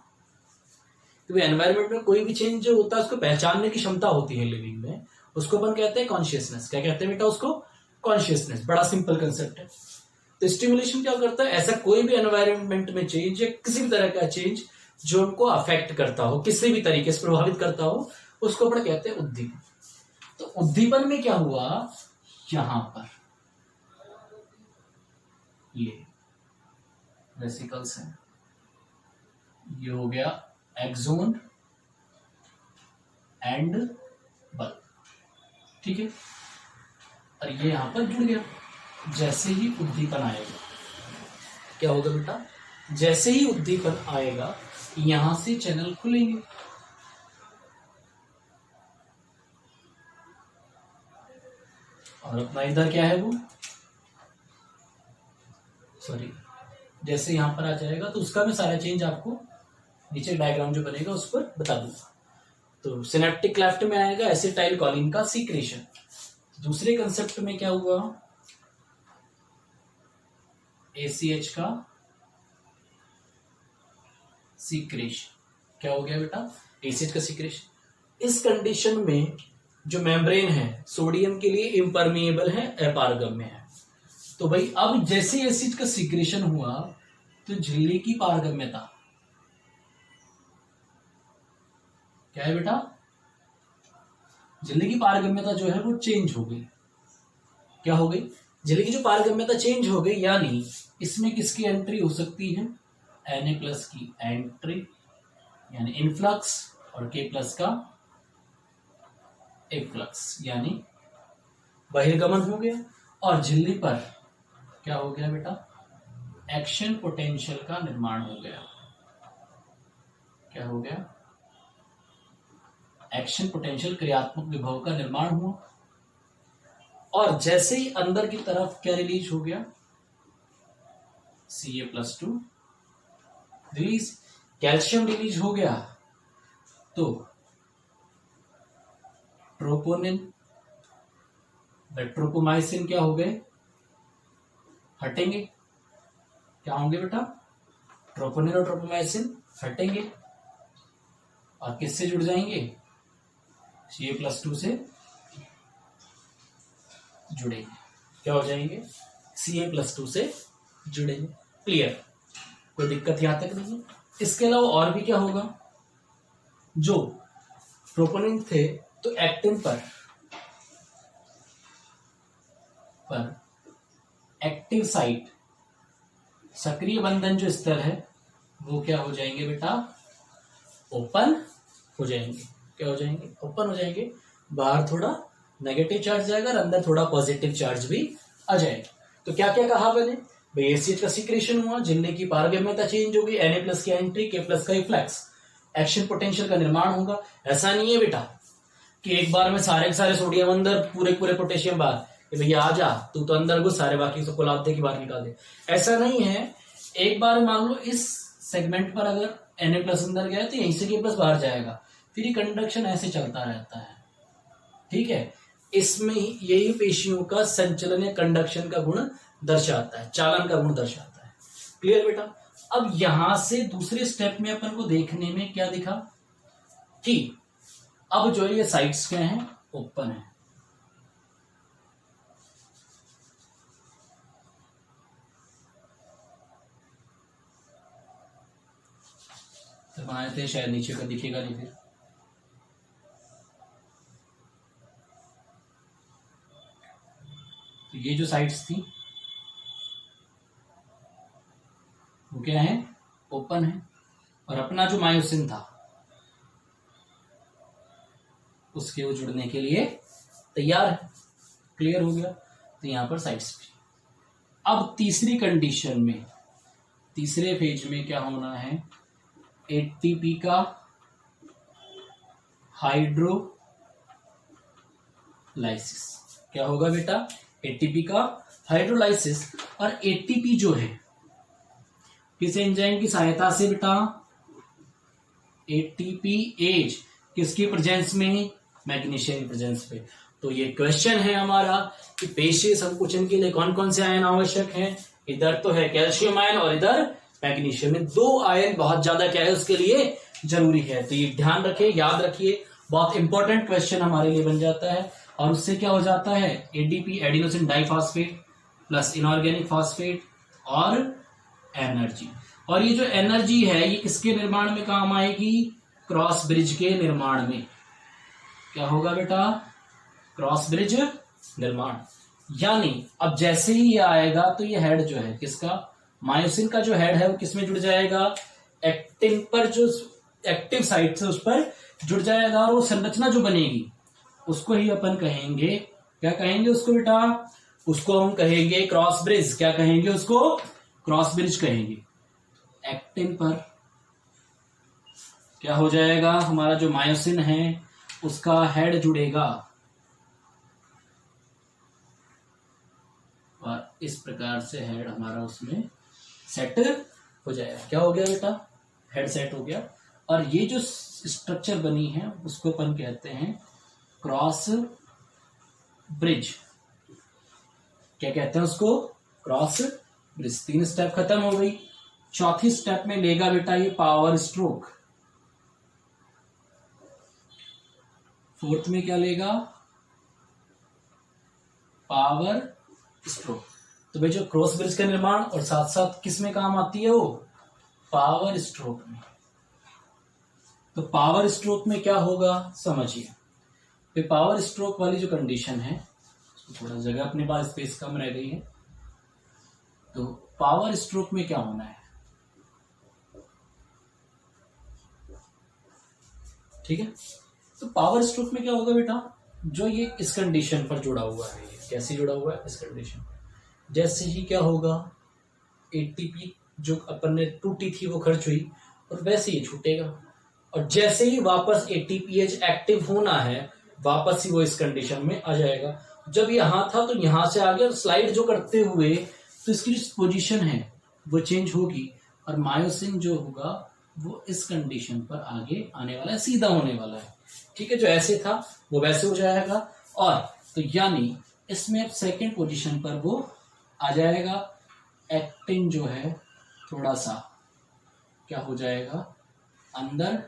Speaker 2: क्योंकि एनवायरनमेंट में कोई भी चेंज जो होता है उसको पहचानने की क्षमता होती है लिविंग में, उसको अपन कहते हैं कॉन्शियसनेस। क्या कहते हैं बेटा उसको, कॉन्शियसनेस। बड़ा सिंपल कंसेप्ट है। तो स्टिमुलेशन क्या करता है, ऐसा कोई भी एनवायरनमेंट में चेंज या किसी भी तरह का चेंज जो उनको अफेक्ट करता हो, किसी भी तरीके से प्रभावित करता हो, उसको अपन कहते हैं उद्दीपन। तो उद्दीपन में क्या हुआ, यहां पर ये वेसिकल्स हैं, ये हो गया एक्सोन एंड बल्ब, ठीक है। और ये यहां पर जुड़ गया। जैसे ही उद्दीपन आएगा क्या होगा बेटा, जैसे ही उद्दीपन आएगा यहां से चैनल खुलेंगे। और अपना इधर क्या है वो, सॉरी, जैसे यहां पर आ जाएगा तो उसका मैं सारा चेंज आपको नीचे डायग्राम जो बनेगा उस पर बता दूंगा। तो सिनेप्टिक क्लेफ्ट में आएगा एसिटाइल कोलिन का सीक्रेशन। दूसरे कंसेप्ट में क्या हुआ, ACH का सीक्रेशन। क्या हो गया बेटा, ACH का सीक्रेशन। इस कंडीशन में जो मेम्ब्रेन है सोडियम के लिए इम्परमिएबल है, अपारगम्य है। तो भाई अब जैसे एसिड का सीक्रेशन हुआ तो झिल्ली की पारगम्यता क्या है बेटा, झिल्ली की पारगम्यता जो है वो चेंज हो गई। क्या हो गई, झिल्ली की जो पारगम्यता चेंज हो गई, यानी इसमें किसकी एंट्री हो सकती है, Na+ की एंट्री यानी इनफ्लक्स, और K+ का एफ्लक्स यानी बहिर्गमन हो गया। और झिल्ली पर क्या हो गया बेटा, एक्शन पोटेंशियल का निर्माण हो गया। क्या हो गया, एक्शन पोटेंशियल, क्रियात्मक विभव का निर्माण हुआ। और जैसे ही अंदर की तरफ क्या रिलीज हो गया, Ca+2 रिलीज, कैल्शियम रिलीज हो गया तो ट्रोपोनिन, ट्रोपोमाइसिन क्या हो गए, हटेंगे। क्या होंगे बेटा, ट्रोपोनिन और ट्रोपोमाइसिन हटेंगे और किससे जुड़ जाएंगे, Ca+2 से जुड़ेंगे। क्या हो जाएंगे, Ca+2 से जुड़ेंगे। क्लियर, कोई दिक्कत यहां तक नहीं है। इसके अलावा और भी क्या होगा, जो प्रोपोनिन थे तो एक्टिन पर एक्टिव साइट, सक्रिय बंधन जो स्तर है वो क्या हो जाएंगे बेटा, ओपन हो जाएंगे। क्या हो जाएंगे, ओपन हो जाएंगे। बाहर थोड़ा नेगेटिव चार्ज जाएगा और अंदर थोड़ा पॉजिटिव चार्ज भी आ जाएगा। तो क्या क्या कहा मैंने भाई, एसिड का सीक्रेशन हुआ, झिल्ली की पारगम्यता चेंज होगी, Na+ की एंट्री, K+ का इफ्लक्स, एक्शन पोटेंशियल का निर्माण होगा। ऐसा नहीं है बेटा कि एक बार में सारे के सारे सोडियम अंदर, पूरे पूरे पोटेशियम बाहर, कि भैया आ जा तू तो अंदर घुस, सारे बाकी सबको लाद दे कि बाहर निकाल दे। ऐसा नहीं है। एक बार मान लो इस सेगमेंट पर अगर Na+ अंदर गया तो यहीं से K+ बाहर जाएगा, फिर ये कंडक्शन ऐसे चलता रहता है। ठीक है, इसमें यही पेशियों का संचलन या कंडक्शन का गुण दर्शाता है, चालन का गुण दर्शाता है। क्लियर बेटा। अब यहां से दूसरे स्टेप में अपन को देखने में क्या दिखा कि अब जो है ये साइड्स क्या हैं, ओपन है। तो बनाए थे, शायद नीचे का दिखेगा नहीं फिर। तो ये जो साइड्स थी वो क्या है, ओपन है। और अपना जो मायोसिन था उसके वो जुड़ने के लिए तैयार है। क्लियर हो गया। तो यहां पर साइड्स भी। अब तीसरी कंडीशन में, तीसरे फेज में क्या होना है, ATP का हाइड्रोलाइसिस। क्या होगा बेटा? एटीपी का हाइड्रोलाइसिस। और एटीपी जो है किस एंजाइम की सहायता से बेटा? एटीपी एज किसकी प्रेजेंस में? मैग्नीशियम की प्रेजेंस पे। तो ये क्वेश्चन है हमारा कि पेशीय संकुचन के लिए कौन कौन से आयन आवश्यक हैं। इधर तो है कैल्शियम आयन और इधर मैग्नीशियम में। 2 आयन बहुत ज्यादा क्या है उसके लिए जरूरी है। तो ये ध्यान रखिए, याद रखिए, बहुत इंपॉर्टेंट क्वेश्चन हमारे लिए बन जाता है। और उससे क्या हो जाता है? ADP adenosine diphosphate plus inorganic phosphate और एनर्जी। और ये जो एनर्जी है ये किसके निर्माण में काम आएगी? क्रॉस ब्रिज के निर्माण में। क्या होगा बेटा? क्रॉस ब्रिज निर्माण। यानी अब जैसे ही ये आएगा तो ये हेड जो है किसका? मायोसिन का जो हेड है वो किसमें जुड़ जाएगा? एक्टिन पर, जो एक्टिव साइट से उस पर जुड़ जाएगा। और वो संरचना जो बनेगी उसको ही अपन कहेंगे, क्या कहेंगे उसको बेटा? उसको हम कहेंगे क्रॉस ब्रिज। क्या कहेंगे उसको? क्रॉस ब्रिज कहेंगे। एक्टिन पर क्या हो जाएगा? हमारा जो मायोसिन है उसका हेड जुड़ेगा और इस प्रकार से हेड हमारा उसमें सेट हो जाएगा। क्या हो गया बेटा? हेड सेट हो गया। और ये जो स्ट्रक्चर बनी है उसको अपन कहते हैं क्रॉस ब्रिज। क्या कहते हैं उसको? Cross bridge. 3 स्टेप खत्म हो गई। चौथी स्टेप में लेगा बेटा ये पावर स्ट्रोक। 4th में क्या लेगा? Power stroke. तो भाई जो क्रॉस ब्रिज का निर्माण और साथ साथ किस में काम आती है वो? पावर स्ट्रोक में। तो पावर स्ट्रोक में क्या होगा समझिए। तो पावर स्ट्रोक वाली जो कंडीशन है, थोड़ा जगह अपने पास स्पेस कम रह गई है, तो पावर स्ट्रोक में क्या होना है? ठीक है। तो पावर स्ट्रोक में क्या होगा बेटा? जो ये इस कंडीशन पर जुड़ा हुआ है, ये कैसे जुड़ा हुआ है? इस कंडीशन। जैसे ही क्या होगा? एटीपी जो अपन ने टूटी थी वो खर्च हुई और वैसे ही छूटेगा। और जैसे ही वापस एटीपीएच एक्टिव होना है वापस ही वो इस कंडीशन में आ जाएगा। जब यहां था तो यहां से आ गया, स्लाइड जो करते हुए तो इसकी जो पोजीशन है वो चेंज होगी और मायोसिन जो होगा वो इस कंडीशन पर आगे आने वाला है, सीधा होने वाला है। ठीक है, जो ऐसे था वो वैसे हो जाएगा। और तो यानी इसमें अब सेकेंड पोजीशन पर वो आ जाएगा। एक्टिन जो है थोड़ा सा क्या हो जाएगा? अंदर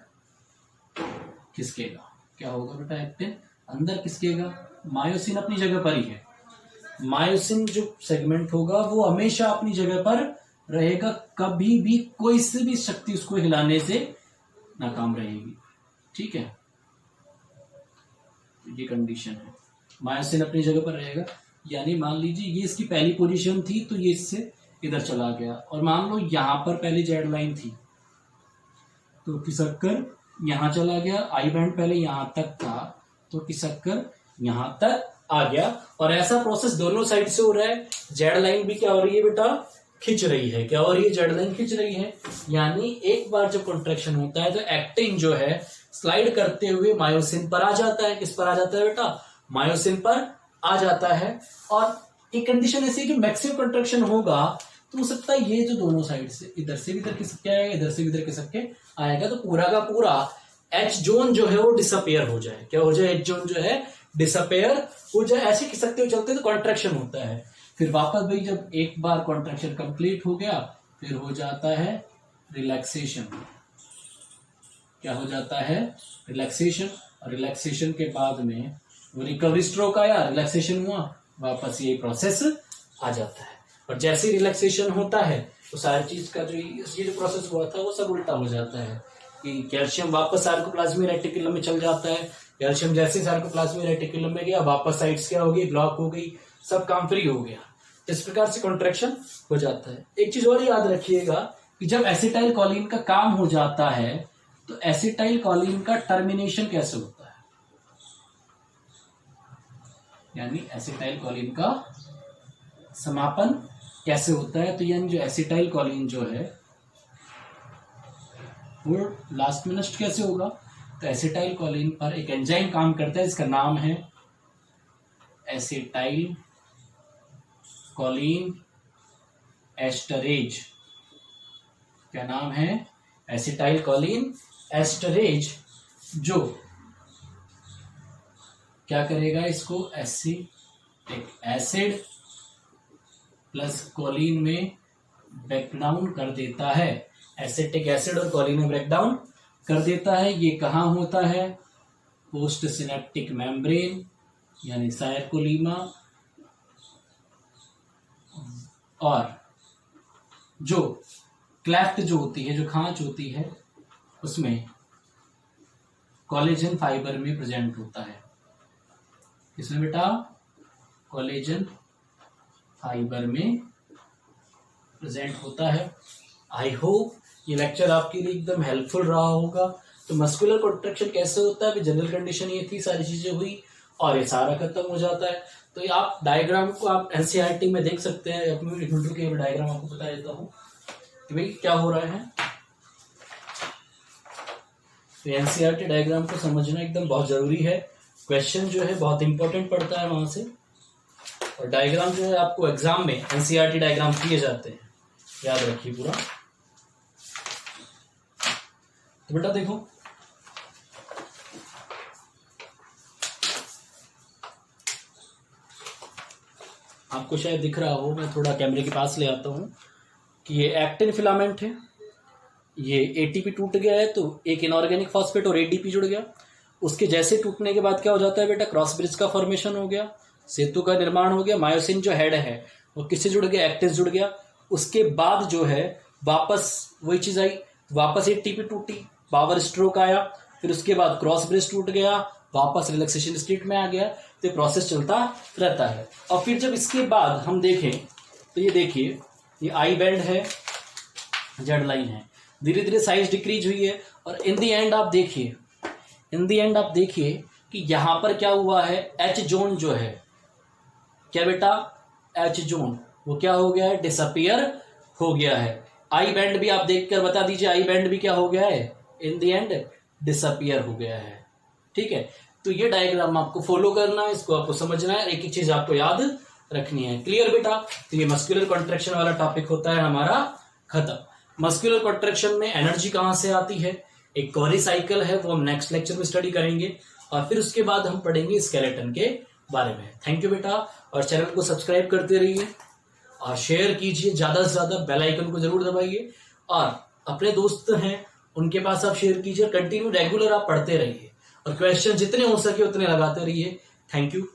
Speaker 2: खिसकेगा। क्या होगा बेटा? एक्टिन अंदर खिसकेगा। मायोसिन अपनी जगह पर ही है। मायोसिन जो सेगमेंट होगा वो हमेशा अपनी जगह पर रहेगा, कभी भी कोई से भी शक्ति उसको हिलाने से नाकाम रहेगी। ठीक है, तो ये कंडीशन है, मायोसिन अपनी जगह पर रहेगा। यानी मान लीजिए ये इसकी पहली पोजीशन थी तो ये इससे इधर चला गया, और मान लो यहां पर पहले जेड लाइन थी तो खिसक कर यहां चला गया। आई बैंड पहले यहां तक था तो खिसक कर यहां तक आ गया, और ऐसा प्रोसेस दोनों साइड से हो रहा है। जेड लाइन भी क्या हो रही है बेटा? खिंच रही है। क्या हो रही है? जेड लाइन खिंच रही है। यानी एक बार जब कॉन्ट्रैक्शन होता है तो एक्टिन जो है स्लाइड करते हुए मायोसिन पर आ जाता है। किस पर आ जाता है बेटा? मायोसिन पर आ जाता है। और एक कंडीशन ऐसी है कि मैक्सिमम कॉन्ट्रैक्शन होगा तो हो सकता है ये जो दोनों साइड से इधर से भी इधर खिसक के आएगा, इधर से भी इधर खिसक के आएगा, तो पूरा का पूरा एच जोन जो है वो डिसअपेयर हो जाए। क्या हो जाए? एच जोन जो है डिसअपेयर हो जाए। ऐसे खिसकते हुए चलते तो कॉन्ट्रैक्शन होता है। फिर वापस भाई जब एक बार कॉन्ट्रैक्शन कंप्लीट हो गया फिर हो जाता है रिलैक्सेशन। क्या हो जाता है? रिलैक्सेशन। और रिलैक्सेशन के बाद में वो रिकवरी स्ट्रोक आया, रिलैक्सेशन हुआ, वापस ये प्रोसेस आ जाता है। और जैसे रिलैक्सेशन होता है तो सारी चीज का जो ये जो प्रोसेस हुआ था वो सब उल्टा हो जाता है कि कैल्शियम वापस सार्कोप्लाज्मिक रेटिकुलम में चल जाता है। कैल्शियम जैसे सार्कोप्लाज्मिक रेटिकुलम में गया वापस साइड्स क्या हो गई? ब्लॉक हो गई, सब काम फ्री हो गया। इस प्रकार से कॉन्ट्रैक्शन हो जाता है। एक चीज और याद रखिएगा कि जब एसिटाइल कोलिन का काम हो जाता है तो एसिटाइल कोलिन का टर्मिनेशन कैसे होता है? यानी एसिटाइल कोलिन का समापन कैसे होता है? तो यानी जो एसिटाइल कोलिन जो है वो लास्ट में नष्ट कैसे होगा? तो एसिटाइल कोलिन पर एक एंजाइम काम करता है, इसका नाम है एसिटाइल कोलिन एस्टरेज। क्या नाम है? एसिटाइल कोलिन एस्टरेज, जो क्या करेगा, इसको एसिटिक एसिड प्लस कोलिन में ब्रेकडाउन कर देता है। एसिटिक एसिड और कोलिन में ब्रेकडाउन कर देता है। ये कहाँ होता है? पोस्ट सिनेप्टिक मेम्ब्रेन यानी सायरकोलीमा, और जो क्लेफ्ट जो होती है, जो खांच होती है, उसमें कोलेजन फाइबर में प्रेजेंट होता है। इसमें बेटा कोलेजन फाइबर में प्रेजेंट होता है। आई होप ये लेक्चर आपके लिए एकदम हेल्पफुल रहा होगा। तो मस्कुलर कॉन्ट्रैक्शन कैसे होता है, जनरल कंडीशन ये थी, सारी चीजें हुई और ये सारा खत्म हो जाता है। तो ये आप डायग्राम को आप एनसीईआरटी में देख सकते हैं। के डायग्राम आपको बता देता हूँ कि भाई क्या हो रहा है। तो एनसीईआरटी डायग्राम को समझना एकदम बहुत जरूरी है। क्वेश्चन जो है बहुत इंपॉर्टेंट पड़ता है वहां से, और डायग्राम जो है आपको एग्जाम में एनसीईआरटी डायग्राम दिए जाते हैं, याद रखिए पूरा। तो बेटा देखो, आपको शायद दिख रहा हो, मैं थोड़ा कैमरे के पास ले आता हूं कि ये एक्टिन फिलामेंट है, ये एटीपी टूट गया है तो एक इनऑर्गेनिक फॉस्फेट और एडीपी जुड़ गया। उसके जैसे टूटने के बाद क्या हो जाता है बेटा, क्रॉस ब्रिज का फॉर्मेशन हो गया, सेतु का निर्माण हो गया। मायोसिन जो हेड है वो किससे जुड़ गया? एक्टिन जुड़ गया। उसके बाद जो है वापस वही चीज आई, वापस एटीपी टूटी, पावर स्ट्रोक आया, फिर उसके बाद क्रॉस ब्रिज टूट गया, वापस रिलैक्सेशन स्टेट में आ गया। तो प्रोसेस चलता रहता है। और फिर जब इसके बाद हम देखें तो ये देखिए, ये आई बैंड है, जेड लाइन है, धीरे धीरे साइज डिक्रीज हुई है, और इन दी एंड आप देखिए, कि यहां पर क्या हुआ है, एच जोन जो है, क्या बेटा, एच जोन वो क्या हो गया है, डिसअपियर हो गया है। आई बैंड भी आप देखकर बता दीजिए, आई बैंड भी क्या हो गया है, इन दी एंड डिसअपियर हो गया है। ठीक है, तो ये डायग्राम आपको फॉलो करना है, इसको आपको समझना है, एक एक चीज आपको याद रखनी है। क्लियर बेटा? तो ये मस्कुलर कॉन्ट्रैक्शन वाला टॉपिक होता है हमारा खत्म। मस्कुलर कॉन्ट्रैक्शन में एनर्जी कहां से आती है, एक कॉरी साइकिल है, वो हम नेक्स्ट लेक्चर में स्टडी करेंगे, और फिर उसके बाद हम पढ़ेंगे स्केलेटन के बारे में। थैंक यू बेटा, और चैनल को सब्सक्राइब करते रहिए और शेयर कीजिए, ज्यादा से ज्यादा बेल आइकन को जरूर दबाइए, और अपने दोस्त हैं उनके पास आप शेयर कीजिए। कंटिन्यू रेगुलर आप पढ़ते रहिए और क्वेश्चन जितने हो सके उतने लगाते रहिए। Thank you.